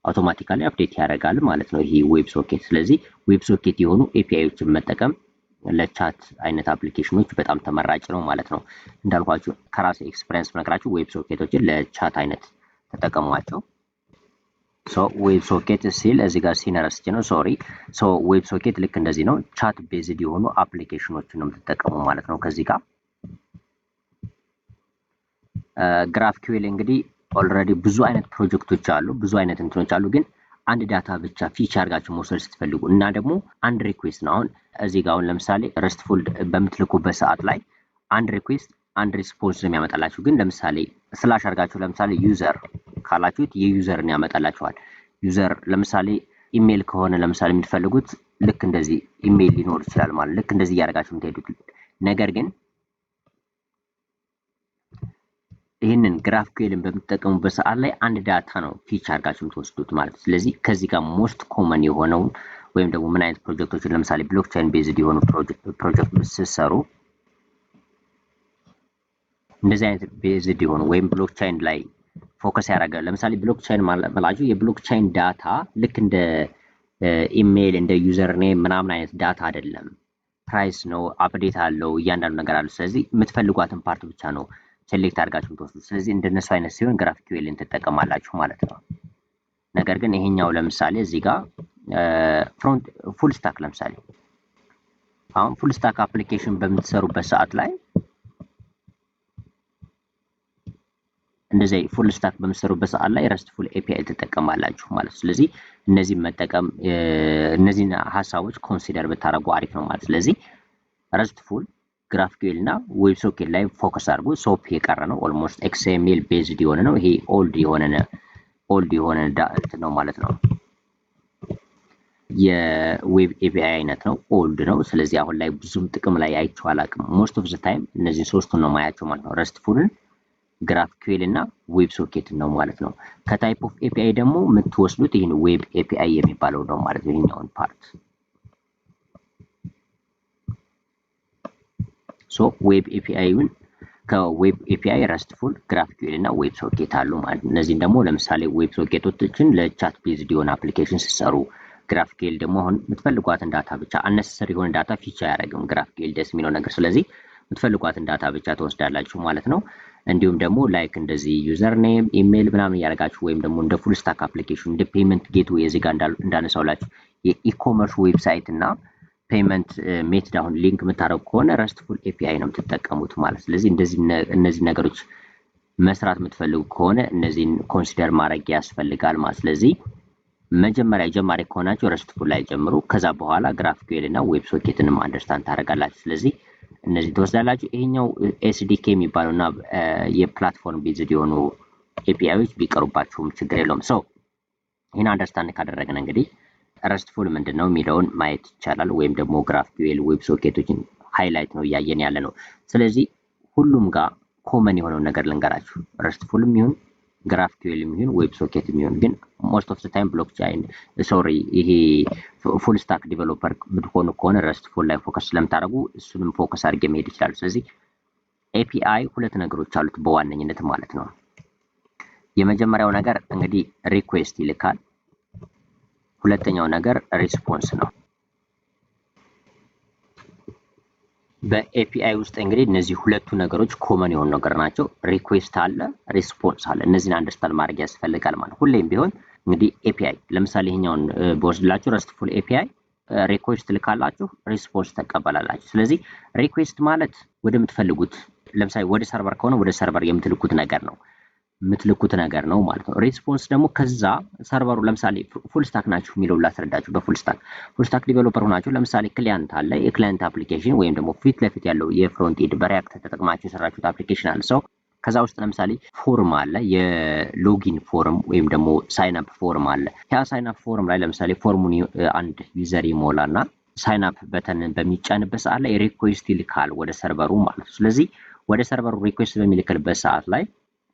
አውቶማቲካሊ አፕዴት ያደርጋል ማለት ነው ይሄ ዌብ ሶኬት። ስለዚህ ዌብ ሶኬት የሆኑ ኤፒአይዎችን መጠቀም ለቻት አይነት አፕሊኬሽኖች በጣም ተመራጭ ነው ማለት ነው። እንዳልኳችሁ ከራሴ ኤክስፒሪየንስ ነግራችሁ ዌብ ሶኬቶችን ለቻት አይነት ተጠቀሟቸው። ዌብ ሶኬት ሲል እዚህ ጋር ሲነረስች ነው ሶሪ። ዌብ ሶኬት ልክ እንደዚህ ነው። ቻት ቤዝድ የሆኑ አፕሊኬሽኖችን ነው የምትጠቀሙ ማለት ነው። ከዚህ ጋር GraphQL እንግዲህ ኦልሬዲ ብዙ አይነት ፕሮጀክቶች አሉ፣ ብዙ አይነት እንትኖች አሉ። ግን አንድ ዳታ ብቻ ፊቸር አድርጋችሁ መውሰድ ስትፈልጉ እና ደግሞ አንድ ሪኩዌስት ነው። አሁን እዚህ ጋር አሁን ለምሳሌ ረስትፉል በምትልኩበት ሰዓት ላይ አንድ ሪኩዌስት አንድ ሪስፖንስ ነው የሚያመጣላችሁ። ግን ለምሳሌ ስላሽ አድርጋችሁ ለምሳሌ ዩዘር ካላችሁት የዩዘርን ያመጣላችኋል። ዩዘር ለምሳሌ ኢሜል ከሆነ ለምሳሌ የምትፈልጉት ልክ እንደዚህ ኢሜል ሊኖር ይችላል ማለት ልክ እንደዚህ እያደረጋችሁ የምትሄዱት። ነገር ግን ይህንን ግራፍኩዌልን በምትጠቀሙበት ሰዓት ላይ አንድ ዳታ ነው ፊች አድርጋችሁ የምትወስዱት ማለት። ስለዚህ ከዚህ ጋር ሞስት ኮመን የሆነውን ወይም ደግሞ ምን አይነት ፕሮጀክቶችን ለምሳሌ ብሎክቼን ቤዝድ የሆኑ ፕሮጀክት ስትሰሩ እንደዚህ አይነት ቤዝድ የሆኑ ወይም ብሎክቼን ላይ ፎከስ ያደረገ ለምሳሌ ብሎክቼን ማለት የብሎክቼን ዳታ ልክ እንደ ኢሜል እንደ ዩዘር ኔም ምናምን አይነት ዳታ አይደለም። ፕራይስ ነው፣ አፕዴት አለው፣ እያንዳንዱ ነገር አለው። ስለዚህ የምትፈልጓትን ፓርት ብቻ ነው ሴሌክት አድርጋችሁ የምትወስዱት። ስለዚህ እንደነሱ አይነት ሲሆን ግራፍኩዌልን ትጠቀማላችሁ ማለት ነው። ነገር ግን ይሄኛው ለምሳሌ እዚህ ጋር ፍሮንት ፉል ስታክ ለምሳሌ አሁን ፉል ስታክ አፕሊኬሽን በምትሰሩበት ሰዓት ላይ እንደዚህ ፉል ስታክ በምትሰሩበት ሰዓት ላይ ረስትፉል ኤፒአይ ትጠቀማላችሁ ማለት። ስለዚህ እነዚህ መጠቀም እነዚህን ሀሳቦች ኮንሲደር ብታደርጉ አሪፍ ነው ማለት። ስለዚህ ረስትፉል ግራፍኩዌል እና ዌብ ሶኬት ላይ ፎከስ አድርጉ። ሶፕ የቀረ ነው ኦልሞስት ኤክስኤምኤል ቤዝድ የሆነ ነው። ይሄ ኦልድ የሆነ እንትን ነው ማለት ነው። የዌብ ኤፒአይ አይነት ነው፣ ኦልድ ነው። ስለዚህ አሁን ላይ ብዙም ጥቅም ላይ አይቼው አላውቅም። ሞስት ኦፍ ዘ ታይም እነዚህ ሶስቱን ነው ማያቸው ማለት ነው። ረስትፉልን፣ ግራፍኩዌል እና ዌብ ሶኬት ነው ማለት ነው። ከታይፕ ኦፍ ኤፒአይ ደግሞ የምትወስዱት ይህን ዌብ ኤፒአይ የሚባለው ነው ማለት ነው። ይሄኛውን ፓርት ሶ ዌብ ኤፒአይውን ከዌብ ኤፒአይ ረስትፉል፣ ግራፍኩዌል እና ዌብ ሶኬት አሉ ማለት ነው። እነዚህን ደግሞ ለምሳሌ ዌብ ሶኬቶችን ለቻት ቤዝድ የሆነ አፕሊኬሽን ሲሰሩ፣ ግራፍኩዌል ደግሞ አሁን የምትፈልጓትን ዳታ ብቻ አነሰሰሪ የሆነ ዳታ ፊቻ አያደርግም ግራፍኩዌል ደስ የሚለው ነገር። ስለዚህ የምትፈልጓትን ዳታ ብቻ ትወስዳላችሁ ማለት ነው። እንዲሁም ደግሞ ላይክ እንደዚህ ዩዘር ኔም፣ ኢሜል ምናምን እያደረጋችሁ ወይም ደግሞ እንደ ፉል ስታክ አፕሊኬሽን እንደ ፔመንት ጌትዌይ እዚህ ጋር እንዳነሳውላችሁ የኢኮመርስ ዌብሳይት እና ፔመንት ሜትድ አሁን ሊንክ የምታደርጉ ከሆነ ረስትፉል ኤፒአይ ነው የምትጠቀሙት ማለት። ስለዚህ እነዚህ ነገሮች መስራት የምትፈልጉ ከሆነ እነዚህን ኮንሲደር ማድረግ ያስፈልጋል ማለት። ስለዚህ መጀመሪያ ጀማሪ ከሆናችሁ ረስትፉል ላይ ጀምሩ። ከዛ በኋላ ግራፍኩዌል እና ዌብ ሶኬትንም አንደርስታንድ ታደርጋላችሁ። ስለዚህ እነዚህ ትወስዳላችሁ። ይሄኛው ኤስዲኬ የሚባለውና የፕላትፎርም ቤዝድ የሆኑ ኤፒአይዎች ቢቀሩባችሁም ችግር የለውም። ሰው ይህን አንደርስታንድ ካደረግን እንግዲህ ረስትፉል ምንድነው የሚለውን ማየት ይቻላል። ወይም ደግሞ ግራፍኩዌል ዌብ ሶኬቶችን ሃይላይት ነው እያየን ያለ ነው። ስለዚህ ሁሉም ጋር ኮመን የሆነው ነገር ልንገራችሁ። ረስትፉልም ይሁን ግራፍኩዌልም ይሁን ዌብ ሶኬትም ይሁን ግን ሞስት ኦፍ ዘ ታይም ብሎክቼን ይሄ ፉል ስታክ ዲቨሎፐር ብትሆኑ ከሆነ ረስትፉል ላይ ፎከስ ስለምታደርጉ እሱንም ፎከስ አድርጌ መሄድ ይችላሉ። ስለዚህ ኤፒአይ ሁለት ነገሮች አሉት በዋነኝነት ማለት ነው። የመጀመሪያው ነገር እንግዲህ ሪኩዌስት ይልካል። ሁለተኛው ነገር ሪስፖንስ ነው። በኤፒአይ ውስጥ እንግዲህ እነዚህ ሁለቱ ነገሮች ኮመን የሆኑ ነገር ናቸው። ሪኩዌስት አለ፣ ሪስፖንስ አለ። እነዚህን አንደርስታንድ ማድረግ ያስፈልጋል ማለት። ሁሌም ቢሆን እንግዲህ ኤፒአይ ለምሳሌ ይሄኛውን በወስድላችሁ ረስትፉል ኤፒአይ ሪኩዌስት ልካላችሁ፣ ሪስፖንስ ተቀበላላችሁ። ስለዚህ ሪኩዌስት ማለት ወደምትፈልጉት ለምሳሌ ወደ ሰርቨር ከሆነ ወደ ሰርቨር የምትልኩት ነገር ነው ማለት ነው። ሪስፖንስ ደግሞ ከዛ ሰርቨሩ ለምሳሌ ፉል ስታክ ናችሁ የሚለው ላስረዳችሁ። በፉል ስታክ ዲቨሎፐር ሆናችሁ ለምሳሌ ክሊያንት አለ፣ የክሊያንት አፕሊኬሽን ወይም ደግሞ ፊት ለፊት ያለው የፍሮንት ኤንድ በሪያክት ተጠቅማችሁ የሰራችሁት አፕሊኬሽን አለ። ሰው ከዛ ውስጥ ለምሳሌ ፎርም አለ፣ የሎጊን ፎርም ወይም ደግሞ ሳይን አፕ ፎርም አለ። ያ ሳይን አፕ ፎርም ላይ ለምሳሌ ፎርሙን አንድ ዩዘር ይሞላና ሳይን አፕ በተንን በሚጫንበት ሰዓት ላይ ሪኩዌስት ይልካል ወደ ሰርቨሩ ማለት ነው። ስለዚህ ወደ ሰርቨሩ ሪኩዌስት በሚልክልበት ሰዓት ላይ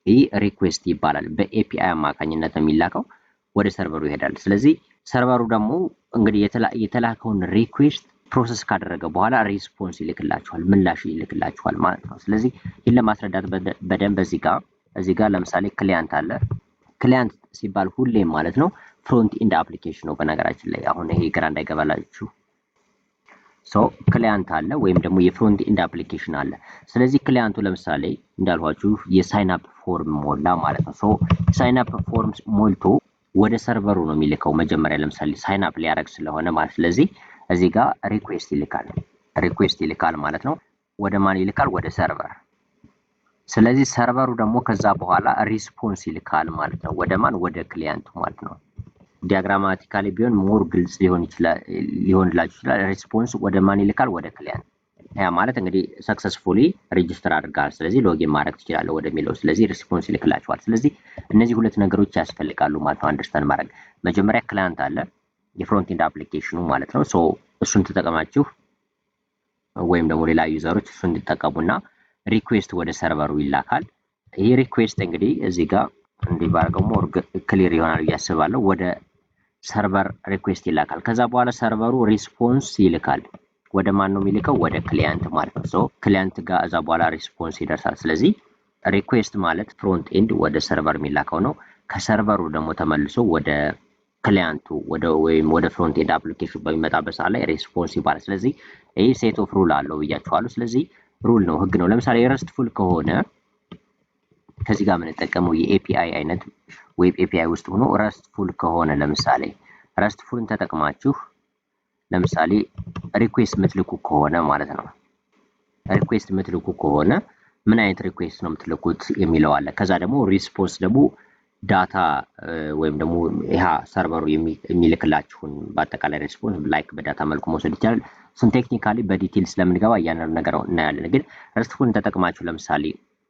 ይህ ሪኩዌስት ይባላል። በኤፒአይ አማካኝነት የሚላከው ወደ ሰርቨሩ ይሄዳል። ስለዚህ ሰርቨሩ ደግሞ እንግዲህ የተላከውን ሪኩዌስት ፕሮሰስ ካደረገ በኋላ ሪስፖንስ ይልክላችኋል፣ ምላሽ ይልክላችኋል ማለት ነው። ስለዚህ ይህን ለማስረዳት በደንብ እዚህ ጋር ለምሳሌ ክሊያንት አለ። ክሊያንት ሲባል ሁሌም ማለት ነው ፍሮንት ኢንድ አፕሊኬሽን ነው። በነገራችን ላይ አሁን ይሄ ግራ እንዳይገባላችሁ ክሊያንት አለ ወይም ደግሞ የፍሮንት ኢንድ አፕሊኬሽን አለ። ስለዚህ ክሊያንቱ ለምሳሌ እንዳልኋችሁ የሳይን አፕ ፎርም ሞላ ማለት ነው። ሳይን አፕ ፎርም ሞልቶ ወደ ሰርቨሩ ነው የሚልከው መጀመሪያ ለምሳሌ ሳይን አፕ ሊያደርግ ስለሆነ ማለት። ስለዚህ እዚህ ጋር ሪኩዌስት ይልካል ማለት ነው። ወደ ማን ይልካል? ወደ ሰርቨር። ስለዚህ ሰርቨሩ ደግሞ ከዛ በኋላ ሪስፖንስ ይልካል ማለት ነው። ወደ ማን? ወደ ክሊያንቱ ማለት ነው። ዲያግራማቲካሊ ቢሆን ሞር ግልጽ ሊሆንላችሁ ይችላል። ሪስፖንስ ወደ ማን ይልካል? ወደ ክሊያንት። ያ ማለት እንግዲህ ሰክሰስፉሊ ሬጂስተር አድርጋል፣ ስለዚህ ሎጊን ማድረግ ትችላለህ ወደሚለው ስለዚህ ሪስፖንስ ይልክላችኋል። ስለዚህ እነዚህ ሁለት ነገሮች ያስፈልጋሉ ማለት ነው አንደርስታንድ ማድረግ። መጀመሪያ ክላይንት አለ የፍሮንት ኤንድ አፕሊኬሽኑ ማለት ነው። ሶ እሱን ተጠቀማችሁ ወይም ደግሞ ሌላ ዩዘሮች እሱን እንዲጠቀሙና ሪኩዌስት ወደ ሰርቨሩ ይላካል። ይሄ ሪኩዌስት እንግዲህ እዚህ ጋር እንዲህ ባደርገው ሞር ክሊር ይሆናል ብዬ አስባለሁ። ወደ ሰርቨር ሪኩዌስት ይላካል። ከዛ በኋላ ሰርቨሩ ሪስፖንስ ይልካል። ወደ ማን ነው የሚልከው? ወደ ክሊያንት ማለት ነው። ሶ ክሊያንት ጋር እዛ በኋላ ሪስፖንስ ይደርሳል። ስለዚህ ሪኩዌስት ማለት ፍሮንት ኤንድ ወደ ሰርቨር የሚላከው ነው። ከሰርቨሩ ደግሞ ተመልሶ ወደ ክሊያንቱ ወይም ወደ ፍሮንት ኤንድ አፕሊኬሽን በሚመጣበት ሰዓት ላይ ሬስፖንስ ይባላል። ስለዚህ ይሄ ሴት ኦፍ ሩል አለው ብያችኋለሁ። ስለዚህ ሩል ነው፣ ህግ ነው። ለምሳሌ ረስትፉል ከሆነ ከዚህ ጋር የምንጠቀመው የኤፒአይ አይነት ዌብ ኤፒአይ ውስጥ ሆኖ ረስትፉል ከሆነ ለምሳሌ ረስትፉልን ተጠቅማችሁ ለምሳሌ ሪኩዌስት የምትልኩ ከሆነ ማለት ነው። ሪኩዌስት የምትልኩ ከሆነ ምን አይነት ሪኩዌስት ነው የምትልኩት የሚለው አለ። ከዛ ደግሞ ሪስፖንስ ደግሞ ዳታ ወይም ደግሞ ይሄ ሰርቨሩ የሚልክላችሁን በአጠቃላይ ሪስፖንስ ላይክ በዳታ መልኩ መውሰድ ይቻላል። እሱን ቴክኒካሊ በዲቴል ስለምንገባ እያንዳንዱ ነገር እናያለን። ግን ረስትፉልን ተጠቅማችሁ ለምሳሌ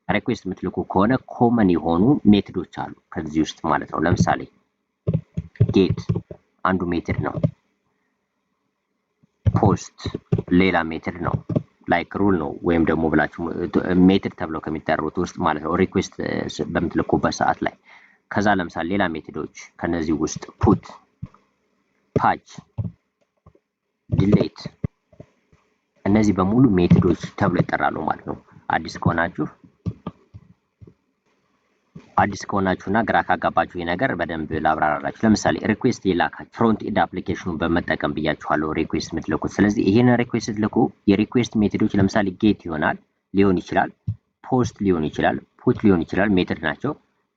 ሪኩዌስት የምትልኩ ከሆነ ኮመን የሆኑ ሜትዶች አሉ ከዚህ ውስጥ ማለት ነው። ለምሳሌ ጌት አንዱ ሜትድ ነው። ፖስት ሌላ ሜትድ ነው። ላይክ ሩል ነው ወይም ደግሞ ብላችሁ ሜትድ ተብለው ከሚጠሩት ውስጥ ማለት ነው ሪኩዌስት በምትልኩበት ሰዓት ላይ። ከዛ ለምሳሌ ሌላ ሜትዶች ከነዚህ ውስጥ ፑት፣ ፓች፣ ዲሌት እነዚህ በሙሉ ሜትዶች ተብለው ይጠራሉ ማለት ነው። አዲስ ከሆናችሁና ግራ ካጋባችሁ ይሄ ነገር በደንብ ላብራራላችሁ። ለምሳሌ ሪኩዌስት ይላካችሁ ፍሮንት ኤንድ አፕሊኬሽኑን በመጠቀም ብያችኋለሁ ሪኩዌስት የምትልኩት። ስለዚህ ይሄንን ሪኩዌስት ስትልኩ የሪኩዌስት ሜትዶች ለምሳሌ ጌት ሊሆን ይችላል፣ ፖስት ሊሆን ይችላል፣ ፑት ሊሆን ይችላል፣ ሜትድ ናቸው።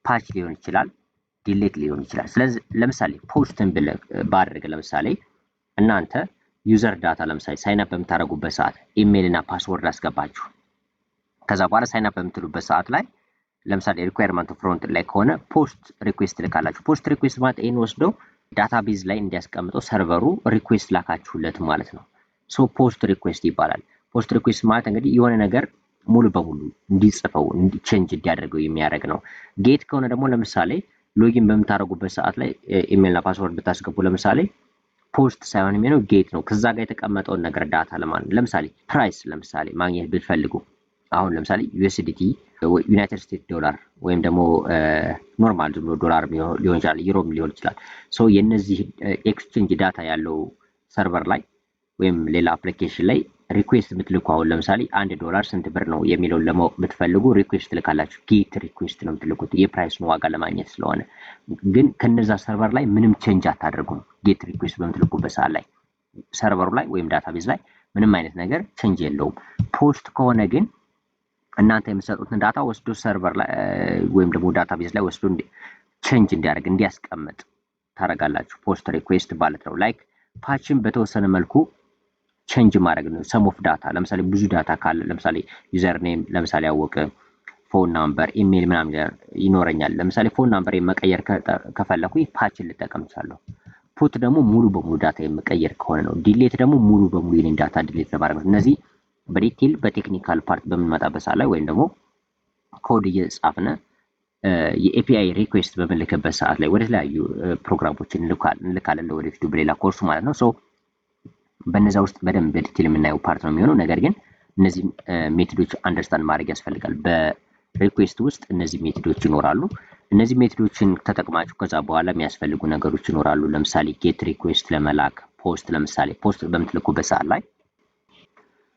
ፓች ሊሆን ይችላል፣ ዲሌት ሊሆን ይችላል። ስለዚህ ለምሳሌ ፖስትን ባደርግ ለምሳሌ እናንተ ዩዘር ዳታ ለምሳሌ ሳይን አፕ በምታደርጉበት ሰዓት ኢሜይል እና ፓስወርድ አስገባችሁ። ከዛ በኋላ ሳይን አፕ በምትሉበት ሰዓት ላይ ለምሳሌ ሪኳየርመንት ፍሮንት ላይ ከሆነ ፖስት ሪኩዌስት ልካላችሁ። ፖስት ሪኩዌስት ማለት ይሄን ወስደው ዳታቤዝ ላይ እንዲያስቀምጠው ሰርቨሩ ሪኩዌስት ላካችሁለት ማለት ነው። ሶ ፖስት ሪኩዌስት ይባላል። ፖስት ሪኩዌስት ማለት እንግዲህ የሆነ ነገር ሙሉ በሙሉ እንዲጽፈው ቼንጅ እንዲያደርገው የሚያደርግ ነው። ጌት ከሆነ ደግሞ ለምሳሌ ሎጊን በምታደርጉበት ሰዓት ላይ ኢሜይልና ፓስወርድ ብታስገቡ ለምሳሌ ፖስት ሳይሆን የሚሆነው ጌት ነው። ከዛ ጋር የተቀመጠውን ነገር ዳታ ለማለት ለምሳሌ ፕራይስ ለምሳሌ ማግኘት ብትፈልጉ አሁን ለምሳሌ ዩኤስዲቲ ዩናይትድ ስቴትስ ዶላር ወይም ደግሞ ኖርማል ዝም ብሎ ዶላር ሊሆን ይችላል፣ ዩሮም ሊሆን ይችላል። ሶ የነዚህ ኤክስቼንጅ ዳታ ያለው ሰርቨር ላይ ወይም ሌላ አፕሊኬሽን ላይ ሪኩዌስት የምትልኩ አሁን ለምሳሌ $1 ስንት ብር ነው የሚለውን ለማወቅ ብትፈልጉ ሪኩዌስት ትልካላችሁ። ጌት ሪኩዌስት ነው የምትልኩት የፕራይሱን ዋጋ ለማግኘት ስለሆነ። ግን ከነዛ ሰርቨር ላይ ምንም ቼንጅ አታደርጉም። ጌት ሪኩዌስት በምትልኩበት ሰዓት ላይ ሰርቨሩ ላይ ወይም ዳታቤዝ ላይ ምንም አይነት ነገር ቼንጅ የለውም። ፖስት ከሆነ ግን እናንተ የምትሰጡትን ዳታ ወስዶ ሰርቨር ላይ ወይም ደግሞ ዳታቤዝ ላይ ወስዶ ቼንጅ እንዲያደርግ እንዲያስቀምጥ ታደርጋላችሁ። ፖስት ሪኩዌስት ማለት ነው። ላይክ ፓችን በተወሰነ መልኩ ቼንጅ ማድረግ ነው። ሰም ኦፍ ዳታ ለምሳሌ ብዙ ዳታ ካለ ለምሳሌ ዩዘር ኔም ለምሳሌ ያወቀ ፎን ናምበር ኢሜይል ምናምን ይኖረኛል። ለምሳሌ ፎን ናምበር መቀየር ከፈለኩ ፓችን ልጠቀም እችላለሁ። ፑት ደግሞ ሙሉ በሙሉ ዳታ የመቀየር ከሆነ ነው። ዲሌት ደግሞ ሙሉ በሙሉ የኔን ዳታ ዲሌት ለማድረግ ነው። እነዚህ በዲቴል በቴክኒካል ፓርት በምንመጣበት ሰዓት ላይ ወይም ደግሞ ኮድ እየጻፍነ የኤፒአይ ሪኩዌስት በምንልክበት ሰዓት ላይ ወደ ተለያዩ ፕሮግራሞችን እንልካለን ወደፊቱ በሌላ ኮርሱ ማለት ነው። ሶ በነዛ ውስጥ በደንብ በዲቴል የምናየው ፓርት ነው የሚሆነው። ነገር ግን እነዚህ ሜቶዶች አንደርስታንድ ማድረግ ያስፈልጋል። በሪኩዌስት ውስጥ እነዚህ ሜቶዶች ይኖራሉ። እነዚህ ሜቶዶችን ተጠቅማችሁ ከዛ በኋላ የሚያስፈልጉ ነገሮች ይኖራሉ። ለምሳሌ ጌት ሪኩዌስት ለመላክ ፖስት ለምሳሌ ፖስት በምትልኩበት ሰዓት ላይ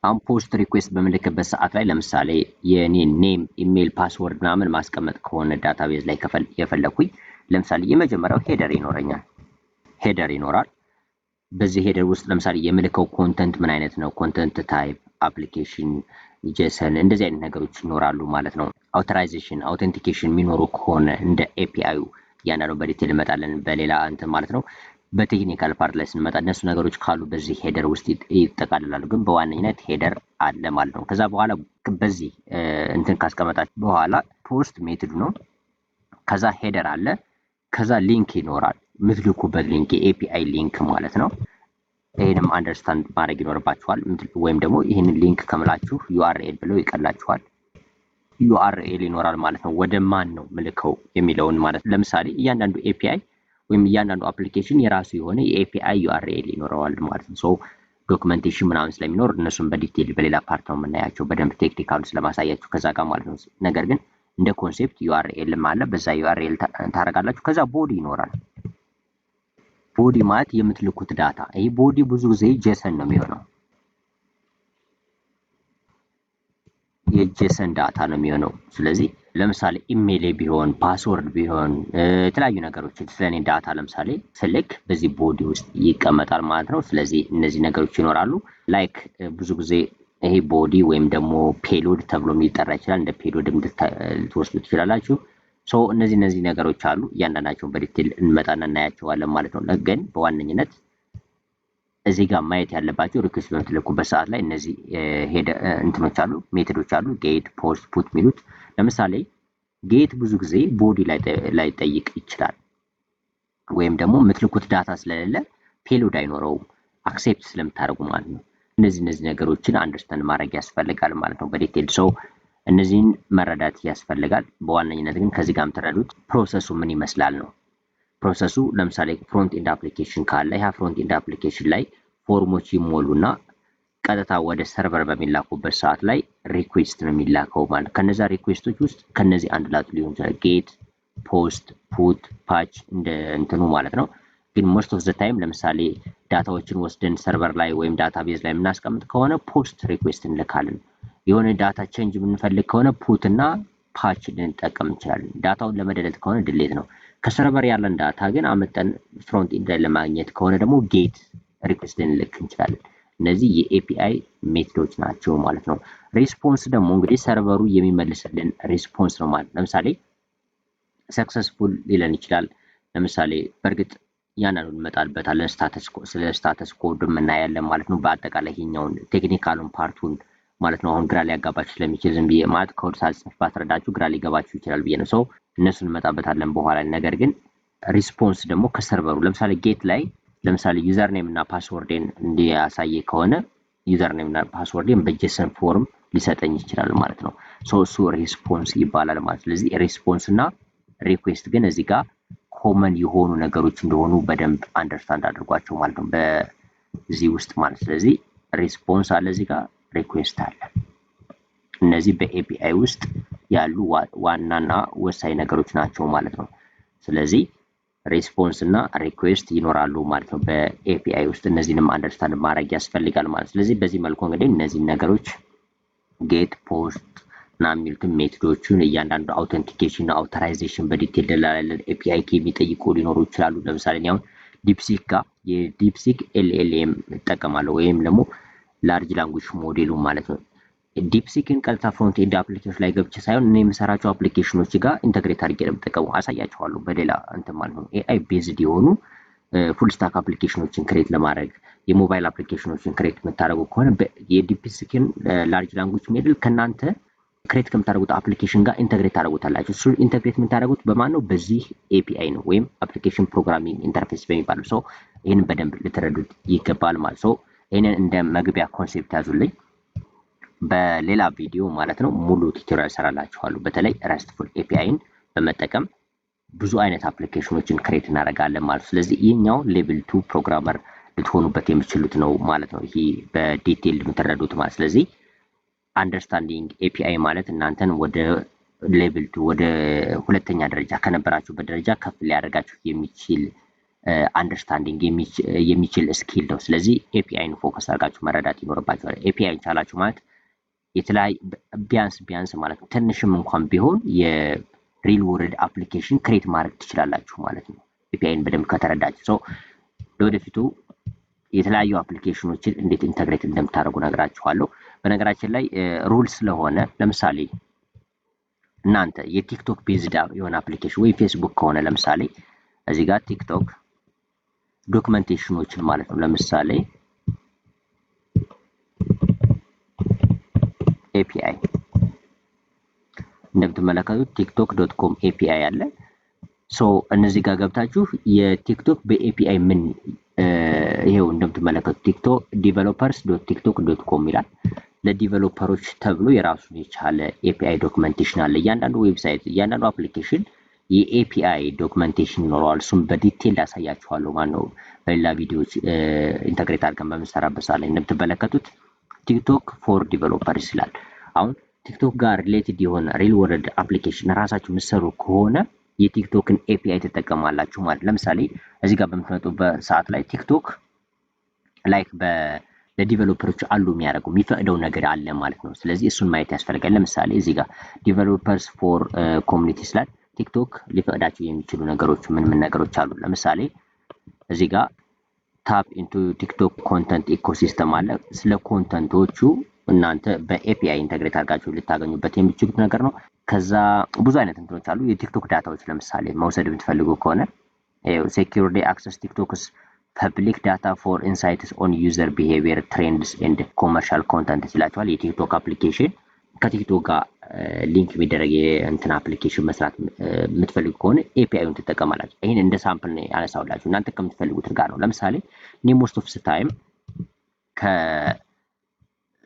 አሁን ፖስት ሪኩዌስት በምልክበት ሰዓት ላይ ለምሳሌ የኔ ኔም ኢሜይል ፓስወርድ ምናምን ማስቀመጥ ከሆነ ዳታቤዝ ላይ የፈለኩኝ ለምሳሌ የመጀመሪያው ሄደር ይኖረኛል። ሄደር ይኖራል። በዚህ ሄደር ውስጥ ለምሳሌ የምልከው ኮንተንት ምን አይነት ነው፣ ኮንተንት ታይፕ፣ አፕሊኬሽን፣ ጄሰን እንደዚህ አይነት ነገሮች ይኖራሉ ማለት ነው። አውቶራይዜሽን አውተንቲኬሽን የሚኖሩ ከሆነ እንደ ኤፒአዩ እያንዳንዱ በዲቴል እንመጣለን በሌላ እንትን ማለት ነው። በቴክኒካል ፓርት ላይ ስንመጣ እነሱ ነገሮች ካሉ በዚህ ሄደር ውስጥ ይጠቃልላሉ። ግን በዋነኝነት ሄደር አለ ማለት ነው። ከዛ በኋላ በዚህ እንትን ካስቀመጣችሁ በኋላ ፖስት ሜትድ ነው። ከዛ ሄደር አለ። ከዛ ሊንክ ይኖራል። ምትልኩበት ሊንክ የኤፒአይ ሊንክ ማለት ነው። ይሄንም አንደርስታንድ ማድረግ ይኖርባችኋል። ወይም ደግሞ ይሄንን ሊንክ ከምላችሁ URL ብለው ይቀላችኋል። URL ይኖራል ማለት ነው። ወደ ማን ነው ምልከው የሚለውን ማለት ለምሳሌ እያንዳንዱ API ወይም እያንዳንዱ አፕሊኬሽን የራሱ የሆነ የAPI URL ይኖረዋል ማለት ነው። ሶ ዶክመንቴሽን ምናምን ስለሚኖር እነሱን በዲቴል በሌላ ፓርት ነው የምናያቸው በደንብ ቴክኒካሉ ስለማሳያችሁ ከዛ ጋር ማለት ነው። ነገር ግን እንደ ኮንሴፕት URL አለ። በዛ URL ታረጋላችሁ። ከዛ ቦዲ ይኖራል። ቦዲ ማለት የምትልኩት ዳታ። ይሄ ቦዲ ብዙ ጊዜ ጄሰን ነው የሚሆነው። የጄሰን ዳታ ነው የሚሆነው። ስለዚህ ለምሳሌ ኢሜል ቢሆን ፓስወርድ ቢሆን የተለያዩ ነገሮች ስለኔ ዳታ ለምሳሌ ስልክ በዚህ ቦዲ ውስጥ ይቀመጣል ማለት ነው። ስለዚህ እነዚህ ነገሮች ይኖራሉ። ላይክ ብዙ ጊዜ ይሄ ቦዲ ወይም ደግሞ ፔሎድ ተብሎ ሊጠራ ይችላል። እንደ ፔሎድ ልትወስዱ ትችላላችሁ። ሶ እነዚህ ነገሮች አሉ። እያንዳንዳቸውን በዲቴል እንመጣና እናያቸዋለን ማለት ነው። ግን በዋነኝነት እዚህ ጋር ማየት ያለባቸው ሪኩዌስት በምትልኩበት ሰዓት ላይ እነዚህ እንትኖች አሉ፣ ሜቶዶች አሉ፣ ጌት፣ ፖስት፣ ፑት የሚሉት። ለምሳሌ ጌት ብዙ ጊዜ ቦዲ ላይ ጠይቅ ይችላል፣ ወይም ደግሞ የምትልኩት ዳታ ስለሌለ ፔሎድ አይኖረውም አክሴፕት ስለምታደርጉ ማለት ነው። እነዚህ ነገሮችን አንደርስታንድ ማድረግ ያስፈልጋል ማለት ነው በዲቴል። ሰው እነዚህን መረዳት ያስፈልጋል። በዋነኝነት ግን ከዚህ ጋር የምትረዱት ፕሮሰሱ ምን ይመስላል ነው። ፕሮሰሱ ለምሳሌ ፍሮንት ኤንድ አፕሊኬሽን ካለ ያ ፍሮንት ኤንድ አፕሊኬሽን ላይ ፎርሞች ይሞሉና ቀጥታ ወደ ሰርቨር በሚላኩበት ሰዓት ላይ ሪኩዌስት ነው የሚላከው ማለት። ከነዛ ሪኩዌስቶች ውስጥ ከነዚህ አንድ ላቱ ሊሆን ይችላል፣ ጌት፣ ፖስት፣ ፑት፣ ፓች እንደ እንትኑ ማለት ነው። ግን ሞስት ኦፍ ዘ ታይም ለምሳሌ ዳታዎችን ወስደን ሰርቨር ላይ ወይም ዳታቤዝ ላይ የምናስቀምጥ ከሆነ ፖስት ሪኩዌስት እንልካለን። የሆነ ዳታ ቼንጅ የምንፈልግ ከሆነ ፑት እና ፓች ልንጠቀም እንችላለን። ዳታውን ለመደለት ከሆነ ድሌት ነው። ከሰርቨር ያለን ዳታ ግን አመጠን ፍሮንት ኤንድ ላይ ለማግኘት ከሆነ ደግሞ ጌት ሪኩዌስት ልንልክ እንችላለን። እነዚህ የኤፒአይ ሜቶዶች ናቸው ማለት ነው። ሪስፖንስ ደግሞ እንግዲህ ሰርቨሩ የሚመልስልን ሪስፖንስ ነው ማለት። ለምሳሌ ሰክሰስፉል ሊለን ይችላል። ለምሳሌ በእርግጥ ያንኑ እንመጣበታለን። ስለ ስታተስ ኮድ እናያለን ማለት ነው። በአጠቃላይ ይሄኛውን ቴክኒካሉን ፓርቱን ማለት ነው። አሁን ግራ ሊያጋባችሁ ስለሚችል ዝም ብዬ ማለት ኮድ ሳልጽፍ ባስረዳችሁ ግራ ሊገባችሁ ይችላል ብዬ ነው። ሰው እነሱን እንመጣበታለን በኋላ። ነገር ግን ሪስፖንስ ደግሞ ከሰርቨሩ ለምሳሌ ጌት ላይ ለምሳሌ ዩዘር ኔም እና ፓስወርዴን እንዲያሳየ ከሆነ ዩዘር ኔም እና ፓስወርዴን በጄሰን ፎርም ሊሰጠኝ ይችላል ማለት ነው። እሱ ሪስፖንስ ይባላል ማለት። ስለዚህ ሪስፖንስ እና ሪኩዌስት ግን እዚህ ጋር ኮመን የሆኑ ነገሮች እንደሆኑ በደንብ አንደርስታንድ አድርጓቸው ማለት ነው በዚህ ውስጥ ማለት። ስለዚህ ሪስፖንስ አለ እዚህ ጋር፣ ሪኩዌስት አለ። እነዚህ በኤፒአይ ውስጥ ያሉ ዋናና ወሳኝ ነገሮች ናቸው ማለት ነው። ስለዚህ ሪስፖንስ እና ሪኩዌስት ይኖራሉ ማለት ነው በኤፒአይ ውስጥ። እነዚህንም አንደርስታንድ ማድረግ ያስፈልጋል ማለት። ስለዚህ በዚህ መልኩ እንግዲህ እነዚህ ነገሮች ጌት፣ ፖስት እና የሚሉትን ሜቶዶቹን እያንዳንዱ አውተንቲኬሽን፣ አውተራይዜሽን በዲቴል ደላላለን ኤፒአይ ኪ የሚጠይቁ ሊኖሩ ይችላሉ። ለምሳሌ አሁን ዲፕሲክ ጋር የዲፕሲክ ኤልኤልኤም እጠቀማለሁ ወይም ደግሞ ላርጅ ላንጉጅ ሞዴሉ ማለት ነው። ዲፕሲክን ቀጥታ ፍሮንት ኤንድ አፕሊኬሽን ላይ ገብቼ ሳይሆን እኔ የምሰራቸው አፕሊኬሽኖች ጋር ኢንተግሬት አድርጌ ለምጠቀሙ አሳያችኋለሁ በሌላ እንትን ማለት ነው። ኤአይ ቤዝድ የሆኑ ፉል ስታክ አፕሊኬሽኖችን ክሬት ለማድረግ የሞባይል አፕሊኬሽኖችን ክሬት የምታደርጉ ከሆነ የዲፕሲክን ላርጅ ላንጉጅ ሞዴል ከናንተ ክሬት ከምታደርጉት አፕሊኬሽን ጋር ኢንተግሬት ታደርጉታላችሁ። እሱ ኢንተግሬት የምታደርጉት በማን ነው? በዚህ ኤፒአይ ነው ወይም አፕሊኬሽን ፕሮግራሚንግ ኢንተርፌስ በሚባለው። ሰው ይህንን በደንብ ልትረዱት ይገባል ማለት ነው። ይህንን እንደ መግቢያ ኮንሴፕት ያዙልኝ። በሌላ ቪዲዮ ማለት ነው ሙሉ ቱቶሪያል ሰራላችኋለሁ። በተለይ ረስትፉል ኤፒአይን በመጠቀም ብዙ አይነት አፕሊኬሽኖችን ክሬት እናደርጋለን ማለት ነው። ስለዚህ ይህኛው ሌቭል 2 ፕሮግራመር ልትሆኑበት የምትችሉት ነው ማለት ነው። ይሄ በዲቴል የምትረዱት ማለት። ስለዚህ አንደርስታንዲንግ ኤፒአይ ማለት እናንተን ወደ ሌቭል 2 ወደ ሁለተኛ ደረጃ ከነበራችሁበት ደረጃ ከፍ ሊያደርጋችሁ የሚችል አንደርስታንዲንግ የሚችል ስኪል ነው። ስለዚህ ኤፒአይን ፎከስ አድርጋችሁ መረዳት ይኖርባችኋል። ኤፒአይን ቻላችሁ ማለት የተለያየ ቢያንስ ማለት ነው ትንሽም እንኳን ቢሆን የሪል ወርልድ አፕሊኬሽን ክሬት ማድረግ ትችላላችሁ ማለት ነው። ኤፒአይን በደንብ ከተረዳችሁ ሰው ለወደፊቱ የተለያዩ አፕሊኬሽኖችን እንዴት ኢንተግሬት እንደምታደርጉ ነግራችኋለሁ። በነገራችን ላይ ሩል ስለሆነ ለምሳሌ እናንተ የቲክቶክ ቤዝድ የሆነ አፕሊኬሽን ወይ ፌስቡክ ከሆነ ለምሳሌ እዚህ ጋር ቲክቶክ ዶክመንቴሽኖችን ማለት ነው ለምሳሌ ኤፒአይ እንደምትመለከቱት ቲክቶክ.com ኤፒአይ አለ። ሶ እነዚህ ጋር ገብታችሁ የቲክቶክ በኤፒአይ ምን ይሄው እንደምትመለከቱት ቲክቶክ developers.tiktok.com ይላል። ለዲቨሎፐሮች ተብሎ የራሱን የቻለ ኤፒአይ ዶክመንቴሽን አለ። እያንዳንዱ ዌብሳይት እያንዳንዱ አፕሊኬሽን የኤፒአይ ዶክመንቴሽን ይኖረዋል። እሱም በዲቴል ያሳያችኋለሁ ማለት ነው በሌላ ቪዲዮዎች ኢንተግሬት አድርገን በምንሰራበት ሰዓት ላይ እንደምትመለከቱት ቲክቶክ ፎር ዲቨሎፐርስ ይላል። አሁን ቲክቶክ ጋር ሪሌትድ የሆነ ሪል ወርልድ አፕሊኬሽን ራሳችሁ የምትሰሩ ከሆነ የቲክቶክን ኤፒአይ ትጠቀማላችሁ ማለት። ለምሳሌ እዚህ ጋር በምትመጡበት ሰዓት ላይ ቲክቶክ ላይክ ለዲቨሎፐሮች አሉ የሚፈቅደው ነገር አለ ማለት ነው። ስለዚህ እሱን ማየት ያስፈልጋል። ለምሳሌ እዚህ ጋር ዲቨሎፐርስ ፎር ኮሚኒቲስ ላይ ቲክቶክ ሊፈቅዳቸው የሚችሉ ነገሮች ምን ነገሮች አሉ? ለምሳሌ እዚህ ጋር ታፕ ኢንቱ ቲክቶክ ኮንተንት ኢኮሲስተም አለ። ስለ ኮንተንቶቹ እናንተ በኤፒአይ ኢንተግሬት አድርጋችሁ ልታገኙበት የሚችሉት ነገር ነው። ከዛ ብዙ አይነት እንትኖች አሉ። የቲክቶክ ዳታዎች ለምሳሌ መውሰድ የምትፈልጉ ከሆነ ሴኩሪቲ አክሰስ ቲክቶክስ ፐብሊክ ዳታ ፎር ኢንሳይትስ ኦን ዩዘር ቢሄቪየር ትሬንድስ ኤንድ ኮመርሻል ኮንተንት ይላችኋል። የቲክቶክ አፕሊኬሽን ከቲክቶክ ጋር ሊንክ የሚደረግ የእንትን አፕሊኬሽን መስራት የምትፈልጉ ከሆነ ኤፒአይውን ትጠቀማላችሁ። ይሄን እንደ ሳምፕል ነው ያነሳውላችሁ እናንተ ከምትፈልጉት ጋር ነው። ለምሳሌ እኔ ሞስት ኦፍ ታይም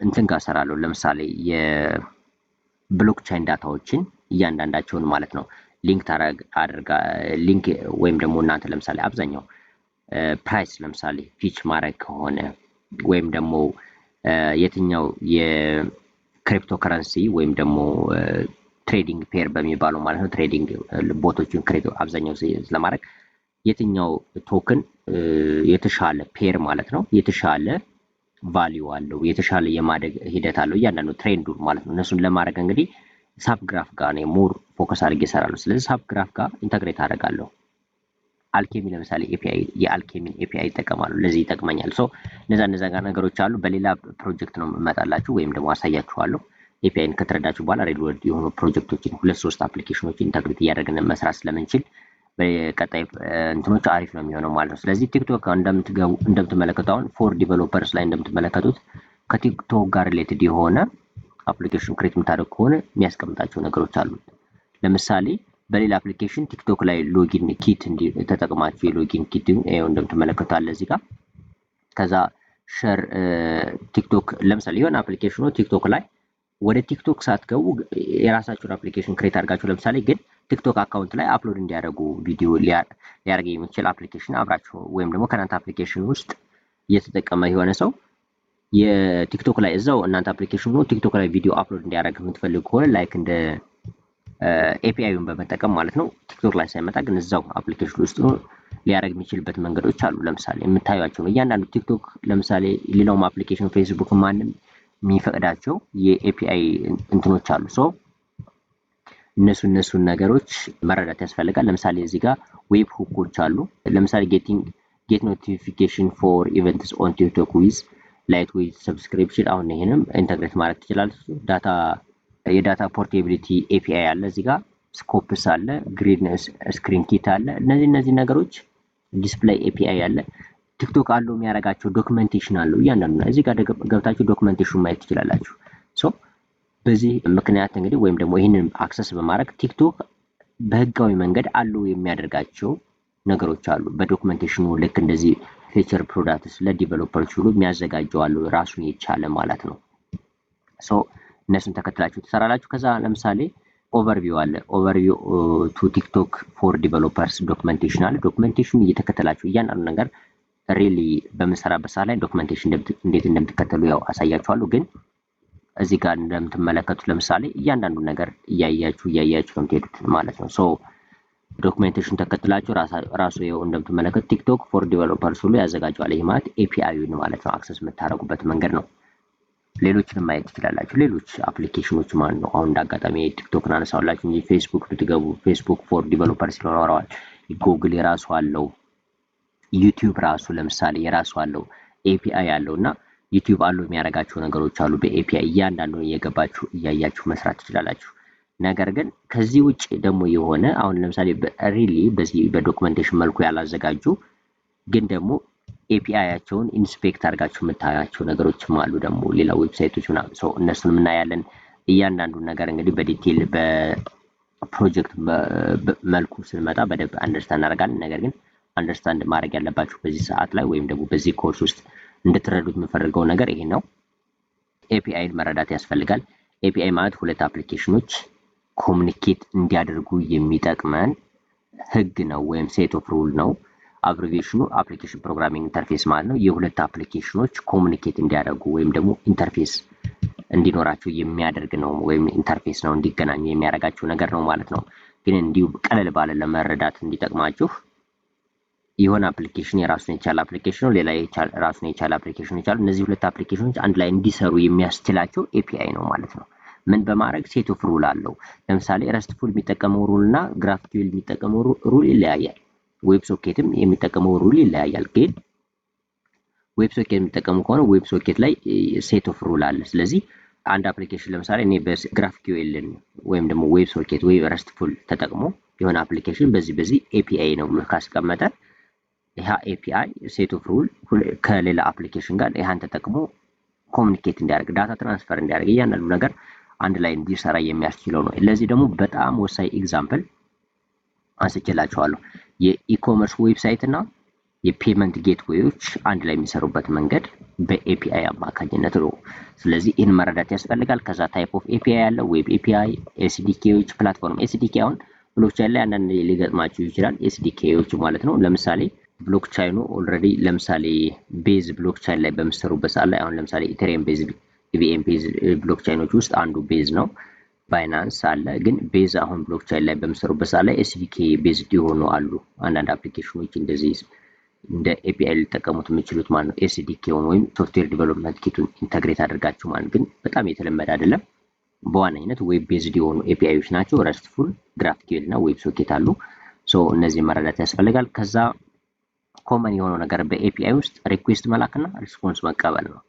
ከእንትን ጋር ሰራለሁ። ለምሳሌ የብሎክቼን ዳታዎችን እያንዳንዳቸውን ማለት ነው ሊንክ ወይም ደግሞ እናንተ ለምሳሌ አብዛኛው ፕራይስ ለምሳሌ ፊች ማድረግ ከሆነ ወይም ደግሞ የትኛው የክሪፕቶ ከረንሲ ወይም ደግሞ ትሬዲንግ ፔር በሚባለው ማለት ነው ትሬዲንግ ቦቶችን ክሬት አብዛኛው ስለማድረግ የትኛው ቶክን የተሻለ ፔር ማለት ነው የተሻለ ቫልዩ አለው የተሻለ የማደግ ሂደት አለው እያንዳንዱ ትሬንዱ ማለት ነው። እነሱን ለማድረግ እንግዲህ ሳብግራፍ ጋር ነው ሞር ፎከስ አድርጌ እሰራለሁ። ስለዚህ ሳብግራፍ ጋር ኢንተግሬት አደርጋለሁ። አልኬሚ ለምሳሌ ኤፒአይ የአልኬሚን ኤፒአይ ይጠቀማሉ። ለዚህ ይጠቅመኛል። ሶ እነዛ ጋር ነገሮች አሉ። በሌላ ፕሮጀክት ነው መጣላችሁ ወይም ደግሞ አሳያችኋለሁ። ኤፒአይን ከተረዳችሁ በኋላ ሪል ወርልድ የሆኑ ፕሮጀክቶችን 2-3 አፕሊኬሽኖችን ኢንተግሬት እያደረግን መስራት ስለምንችል በቀጣይ እንትኖች አሪፍ ነው የሚሆነው ማለት ነው። ስለዚህ ቲክቶክ እንደምትመለከቱት አሁን ፎር ዲቨሎፐርስ ላይ እንደምትመለከቱት ከቲክቶክ ጋር ሪሌትድ የሆነ አፕሊኬሽን ክሬት የምታደርግ ከሆነ የሚያስቀምጣቸው ነገሮች አሉ። ለምሳሌ በሌላ አፕሊኬሽን ቲክቶክ ላይ ሎጊን ኪት ተጠቅማችሁ የሎጊን ኪት ይሄው እንደምትመለከቱት አለ እዚህ ጋር። ከዛ ሼር ቲክቶክ ለምሳሌ የሆነ አፕሊኬሽኑ ቲክቶክ ላይ ወደ ቲክቶክ ሳትገቡ የራሳችሁን አፕሊኬሽን ክሬት አድርጋችሁ ለምሳሌ ግን ቲክቶክ አካውንት ላይ አፕሎድ እንዲያደርጉ ቪዲዮ ሊያደርግ የሚችል አፕሊኬሽን አብራችሁ ወይም ደግሞ ከናንተ አፕሊኬሽን ውስጥ እየተጠቀመ የሆነ ሰው የቲክቶክ ላይ እዛው እናንተ አፕሊኬሽኑ ቲክቶክ ላይ ቪዲዮ አፕሎድ እንዲያደርግ የምትፈልጉ ከሆነ ላይክ እንደ ኤፒአይውን በመጠቀም ማለት ነው ቲክቶክ ላይ ሳይመጣ ግን እዛው አፕሊኬሽን ውስጥ ነው ሊያደርግ የሚችልበት መንገዶች አሉ። ለምሳሌ የምታዩአቸው ነው እያንዳንዱ ቲክቶክ ለምሳሌ ሌላውም አፕሊኬሽን ፌስቡክ ማንም የሚፈቅዳቸው የኤፒአይ እንትኖች አሉ። ሶ እነሱን ነገሮች መረዳት ያስፈልጋል። ለምሳሌ እዚህ ጋር ዌብ ሁኮች አሉ። ለምሳሌ ጌት ኖቲፊኬሽን ፎር ኢቨንትስ ኦን ቲክቶክ ዊዝ ላይት ዌት ሰብስክሪፕሽን አሁን ይሄንም ኢንተግሬት ማድረግ ትችላላችሁ። የዳታ ፖርቴቢሊቲ ኤፒአይ አለ እዚህ ጋር ስኮፕስ አለ ግሪን ስክሪን ኪት አለ። እነዚህ ነገሮች ዲስፕሌይ ኤፒአይ አለ። ቲክቶክ አለው የሚያደርጋቸው ዶክመንቴሽን አለው እያንዳንዱ እዚህ ጋር ገብታችሁ ዶክመንቴሽን ማየት ትችላላችሁ። ሶ በዚህ ምክንያት እንግዲህ ወይም ደግሞ ይህንን አክሰስ በማድረግ ቲክቶክ በህጋዊ መንገድ አለው የሚያደርጋቸው ነገሮች አሉ። በዶክመንቴሽኑ ልክ እንደዚህ ፊቸር ፕሮዳክትስ ለዲቨሎፐሮች ሁሉ የሚያዘጋጀው አለው ራሱን የቻለ ማለት ነው። ሶ እነሱን ተከትላችሁ ትሰራላችሁ። ከዛ ለምሳሌ ኦቨርቪው አለ። ኦቨርቪው ቱ ቲክቶክ ፎር ዲቨሎፐርስ ዶክመንቴሽን አለ። ዶክመንቴሽን እየተከተላችሁ እያንዳንዱ ነገር ሪሊ በመሰራበት ሰዓት ላይ ዶክመንቴሽን እንዴት እንደምትከተሉ ያው አሳያችኋለሁ። ግን እዚህ ጋር እንደምትመለከቱት ለምሳሌ እያንዳንዱ ነገር እያያችሁ ነው የምትሄዱት ማለት ነው። ሶ ዶክመንቴሽን ተከትላችሁ ራሱ ያው እንደምትመለከቱት ቲክቶክ ፎር ዲቨሎፐርስ ሁሉ ያዘጋጀዋል። ይሄ ማለት ኤፒአይውን ማለት ነው አክሰስ የምታደርጉበት መንገድ ነው። ሌሎችንም ማየት ትችላላችሁ። ሌሎች አፕሊኬሽኖች ማለት ነው። አሁን እንዳጋጣሚ ቲክቶክን አነሳውላችሁ እንጂ ፌስቡክ ብትገቡ ፌስቡክ ፎር ዲቨሎፐርስ ይኖረዋል። ጉግል የራሱ አለው። ዩቲዩብ ራሱ ለምሳሌ የራሱ አለው ኤፒአይ አለውና ዩቲዩብ አለው የሚያደርጋቸው ነገሮች አሉ። በኤፒአይ እያንዳንዱን እየገባችሁ እያያችሁ መስራት ትችላላችሁ። ነገር ግን ከዚህ ውጪ ደግሞ የሆነ አሁን ለምሳሌ ሪሊ በዚህ በዶክመንቴሽን መልኩ ያላዘጋጁ ግን ደግሞ ኤፒአይያቸውን ኢንስፔክት አድርጋችሁ የምታያቸው ነገሮችም አሉ። ደግሞ ሌላ ዌብሳይቶች ምናምን ሰው እነሱንም እናያለን። እያንዳንዱን ነገር እንግዲህ በዲቴል በፕሮጀክት መልኩ ስንመጣ በደንብ አንደርስታንድ እናደርጋለን። ነገር ግን አንደርስታንድ ማድረግ ያለባችሁ በዚህ ሰዓት ላይ ወይም ደግሞ በዚህ ኮርስ ውስጥ እንድትረዱት የምፈልገው ነገር ይሄ ነው። ኤፒአይን መረዳት ያስፈልጋል። ኤፒአይ ማለት ሁለት አፕሊኬሽኖች ኮሙኒኬት እንዲያደርጉ የሚጠቅመን ህግ ነው ወይም ሴት ኦፍ ሩል ነው። አብሪቪዬሽኑ አፕሊኬሽን ፕሮግራሚንግ ኢንተርፌስ ማለት ነው። የሁለት አፕሊኬሽኖች ኮሙኒኬት እንዲያደርጉ ወይም ደግሞ ኢንተርፌስ እንዲኖራቸው የሚያደርግ ነው ወይም ኢንተርፌስ ነው እንዲገናኙ የሚያደርጋቸው ነገር ነው ማለት ነው። ግን እንዲሁ ቀለል ባለ ለመረዳት እንዲጠቅማችሁ የሆነ አፕሊኬሽን የራሱን የቻለ አፕሊኬሽን ነው፣ ሌላ ራሱን የቻለ አፕሊኬሽን ይቻሉ። እነዚህ ሁለት አፕሊኬሽኖች አንድ ላይ እንዲሰሩ የሚያስችላቸው ኤፒአይ ነው ማለት ነው። ምን በማድረግ ሴት ኦፍ ሩል አለው። ለምሳሌ ረስትፉል የሚጠቀመው ሩል እና ግራፍኪዩል የሚጠቀመው ሩል ይለያያል። ዌብ ሶኬትም የሚጠቀመው ሩል ይለያያል። ግን ዌብ ሶኬት የሚጠቀሙ ከሆነ ዌብ ሶኬት ላይ ሴት ኦፍ ሩል አለ። ስለዚህ አንድ አፕሊኬሽን ለምሳሌ እኔ በግራፍኪዩልን ወይም ደግሞ ዌብ ሶኬት ወይ ረስትፉል ተጠቅሞ የሆነ አፕሊኬሽን በዚህ ኤፒአይ ነው ብሎ ካስቀመጠ ይሄ ኤፒአይ ሴት ኦፍ ሩል ከሌላ አፕሊኬሽን ጋር ይሄን ተጠቅሞ ኮሙኒኬት እንዲያደርግ ዳታ ትራንስፈር እንዲያደርግ እያንዳንዱ ነገር አንድ ላይ እንዲሰራ የሚያስችለው ነው። ለዚህ ደግሞ በጣም ወሳኝ ኤግዛምፕል አንስቼላችኋለሁ። የኢኮመርስ ዌብሳይት እና የፔመንት ጌትዌዎች አንድ ላይ የሚሰሩበት መንገድ በኤፒአይ አማካኝነት ነው። ስለዚህ ይህን መረዳት ያስፈልጋል። ከዛ ታይፕ ኦፍ ኤፒአይ ያለው ዌብ ኤፒአይ፣ ኤስዲኬዎች፣ ፕላትፎርም ኤስዲኬ አሁን ብሎክቻይን ላይ አንዳንድ ሊገጥማችሁ ይችላል። ኤስዲኬዎች ማለት ነው። ለምሳሌ ብሎክቻይኑ ኦልሬዲ ለምሳሌ ቤዝ ብሎክቻይን ላይ በምሰሩበት ሰዓት ላይ አሁን ለምሳሌ ኢቴሪየም ቤዝ ኢቪኤም ቤዝ ብሎክቻይኖች ውስጥ አንዱ ቤዝ ነው። ባይናንስ አለ። ግን ቤዝ አሁን ብሎክቻይን ላይ በምሰሩበት ሰዓት ላይ ኤስዲኬ ቤዝድ የሆኑ አሉ። አንዳንድ አፕሊኬሽኖች እንደዚህ እንደ ኤፒአይ ሊጠቀሙት የሚችሉት ማለት ነው። ኤስዲኬውን ወይም ሶፍትዌር ዲቨሎፕመንት ኪቱን ኢንተግሬት አድርጋችሁ ማለት ግን በጣም የተለመደ አይደለም። በዋነኝነት ዌብ ቤዝድ የሆኑ ኤፒአይዎች ናቸው። ረስትፉል፣ ግራፍኪዩል እና ዌብ ሶኬት አሉ። ሶ እነዚህ መረዳት ያስፈልጋል። ከዛ ኮመን የሆነው ነገር በኤፒአይ ውስጥ ሪኩዌስት መላክና ሪስፖንስ መቀበል ነው።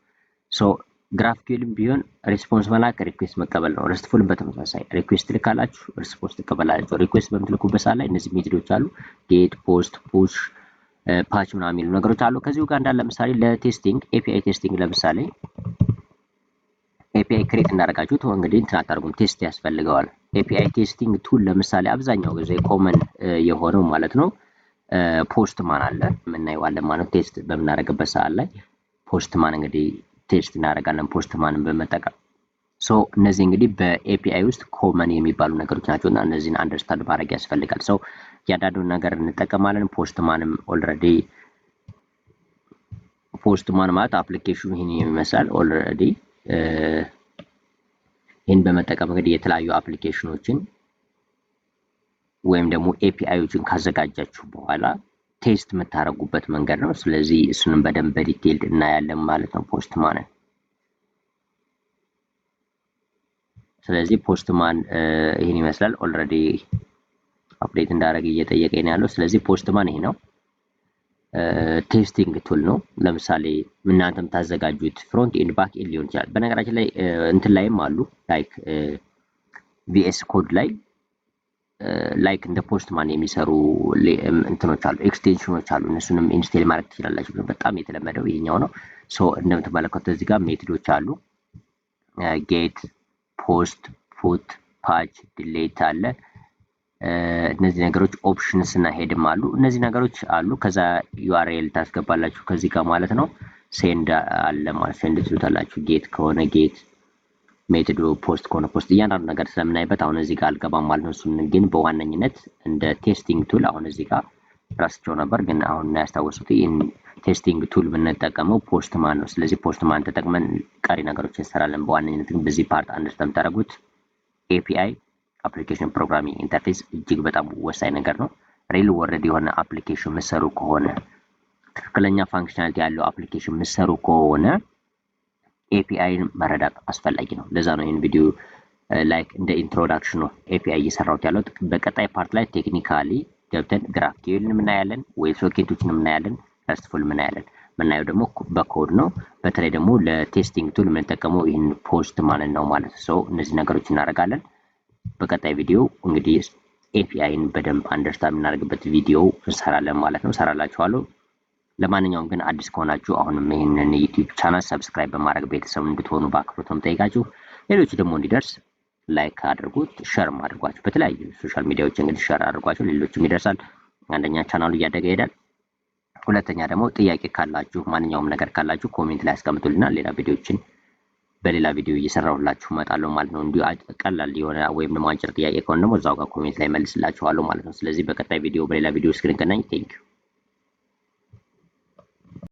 ሶ ግራፍኪዩልም ቢሆን ሪስፖንስ መላክ ሪኩዌስት መቀበል ነው። ረስትፉልም በተመሳሳይ ሪኩዌስት ልካላችሁ ሪስፖንስ ትቀበላላችሁ። ሪኩዌስት በምትልኩበት ሰዓት ላይ እነዚህ ሜትዶች አሉ። ጌት፣ ፖስት፣ ፑሽ፣ ፓች ምናምን የሚሉ ነገሮች አሉ። ከዚሁ ጋር እንዳለ ለምሳሌ ለቴስቲንግ ኤፒአይ ቴስቲንግ ለምሳሌ ኤፒአይ ክሬት እንዳደረጋችሁት እንግዲህ እንትን አታርጉም፣ ቴስት ያስፈልገዋል። ኤፒአይ ቴስቲንግ ቱል ለምሳሌ አብዛኛው ጊዜ ኮመን የሆነው ማለት ነው ፖስትማን አለ የምናየዋለን ማለት ነው። ቴስት በምናደርግበት ሰዓት ላይ ፖስትማን እንግዲህ ቴስት እናደርጋለን ፖስትማንን በመጠቀም። ሶ እነዚህ እንግዲህ በኤፒአይ ውስጥ ኮመን የሚባሉ ነገሮች ናቸውና እነዚህን አንደርስታንድ ማድረግ ያስፈልጋል። ሰው እያንዳንዱን ነገር እንጠቀማለን። ፖስትማንም ኦልሬዲ ፖስትማን ማለት አፕሊኬሽኑ ይሄን ይመስላል። ኦልሬዲ ይሄን በመጠቀም እንግዲህ የተለያዩ አፕሊኬሽኖችን ወይም ደግሞ ኤፒአይዎችን ካዘጋጃችሁ በኋላ ቴስት የምታደርጉበት መንገድ ነው። ስለዚህ እሱንም በደንብ በዲቴል እናያለን ማለት ነው ፖስትማንን። ስለዚህ ፖስትማን ይሄን ይመስላል። ኦልሬዲ አፕዴት እንዳደረገ እየጠየቀኝ ነው ያለው። ስለዚህ ፖስትማን ይሄ ነው። ቴስቲንግ ቱል ነው። ለምሳሌ እናንተም ታዘጋጁት ፍሮንት ኤንድ ባክ ኤንድ ሊሆን ይችላል። በነገራችን ላይ እንትን ላይም አሉ ላይክ ቪኤስ ኮድ ላይ ላይክ እንደ ፖስትማን የሚሰሩ እንትኖች አሉ፣ ኤክስቴንሽኖች አሉ። እነሱንም ኢንስቴል ማድረግ ትችላላችሁ። በጣም የተለመደው ይሄኛው ነው። ሶ እንደምትመለከቱት እዚህ ጋር ሜትዶች አሉ። ጌት፣ ፖስት፣ ፑት፣ ፓች፣ ዲሌት አለ። እነዚህ ነገሮች ኦፕሽንስ እና ሄድም አሉ። እነዚህ ነገሮች አሉ። ከዛ ዩአርኤል ታስገባላችሁ ከዚህ ጋር ማለት ነው። ሴንድ አለ ማለት ሴንድ ትሉታላችሁ። ጌት ከሆነ ጌት፣ ሜትዶ ፖስት ከሆነ ፖስት፣ እያንዳንዱ ነገር ስለምናይበት አሁን እዚህ ጋር አልገባም ማለት ነው። እሱን ግን በዋነኝነት እንደ ቴስቲንግ ቱል አሁን እዚህ ጋር ራስቸው ነበር ግን አሁን እና ያስታወሱት ይህን ቴስቲንግ ቱል ብንጠቀመው ፖስትማን ነው። ስለዚህ ፖስትማን ተጠቅመን ቀሪ ነገሮች እንሰራለን። በዋነኝነት ግን በዚህ ፓርት አንደርስታንድ ታደርጉት ኤፒአይ አፕሊኬሽን ፕሮግራሚንግ ኢንተርፌስ እጅግ በጣም ወሳኝ ነገር ነው። ሪል ወርልድ የሆነ አፕሊኬሽን ምሰሩ ከሆነ ትክክለኛ ፋንክሽናሊቲ ያለው አፕሊኬሽን ምሰሩ ከሆነ ኤፒአይን መረዳት አስፈላጊ ነው። ለዛ ነው ይሄን ቪዲዮ ላይክ እንደ ኢንትሮዳክሽን ነው ኤፒአይ እየሰራሁት ያለው። በቀጣይ ፓርት ላይ ቴክኒካሊ ገብተን ግራፍኪዩልን እናያለን፣ ዌብ ሶኬቶችን እናያለን፣ ረስትፉል እናያለን። ምናየው ደግሞ በኮድ ነው። በተለይ ደግሞ ለቴስቲንግ ቱል የምንጠቀመው ይሄን ፖስትማን ነው ማለት ነው። እነዚህ ነገሮች እናደርጋለን። በቀጣይ ቪዲዮ እንግዲህ ኤፒአይን በደንብ አንደርስታንድ የምናደርግበት ቪዲዮ እንሰራለን ማለት ነው። ሰራላችኋለሁ። ለማንኛውም ግን አዲስ ከሆናችሁ አሁንም ይሄንን ዩቲዩብ ቻናል ሰብስክራይብ በማድረግ ቤተሰብ እንድትሆኑ በአክብሮት ነው የምጠይቃችሁ። ሌሎች ደግሞ እንዲደርስ ላይክ አድርጉት፣ ሸርም አድርጓችሁ። በተለያዩ ሶሻል ሚዲያዎች እንግዲህ ሸር አድርጓችሁ ሌሎችም ይደርሳል። አንደኛ ቻናሉ እያደገ ይሄዳል። ሁለተኛ ደግሞ ጥያቄ ካላችሁ ማንኛውም ነገር ካላችሁ ኮሜንት ላይ አስቀምጡልና ሌላ ቪዲዮዎችን በሌላ ቪዲዮ እየሰራሁላችሁ እመጣለሁ ማለት ነው። እንዲሁ ቀላል የሆነ ወይም ደግሞ አጭር ጥያቄ ከሆነ ደግሞ እዛው ጋር ኮሜንት ላይ መልስላችኋለሁ ማለት ነው። ስለዚህ በቀጣይ ቪዲዮ በሌላ ቪዲዮ እስክንገናኝ ቴንክ ዩ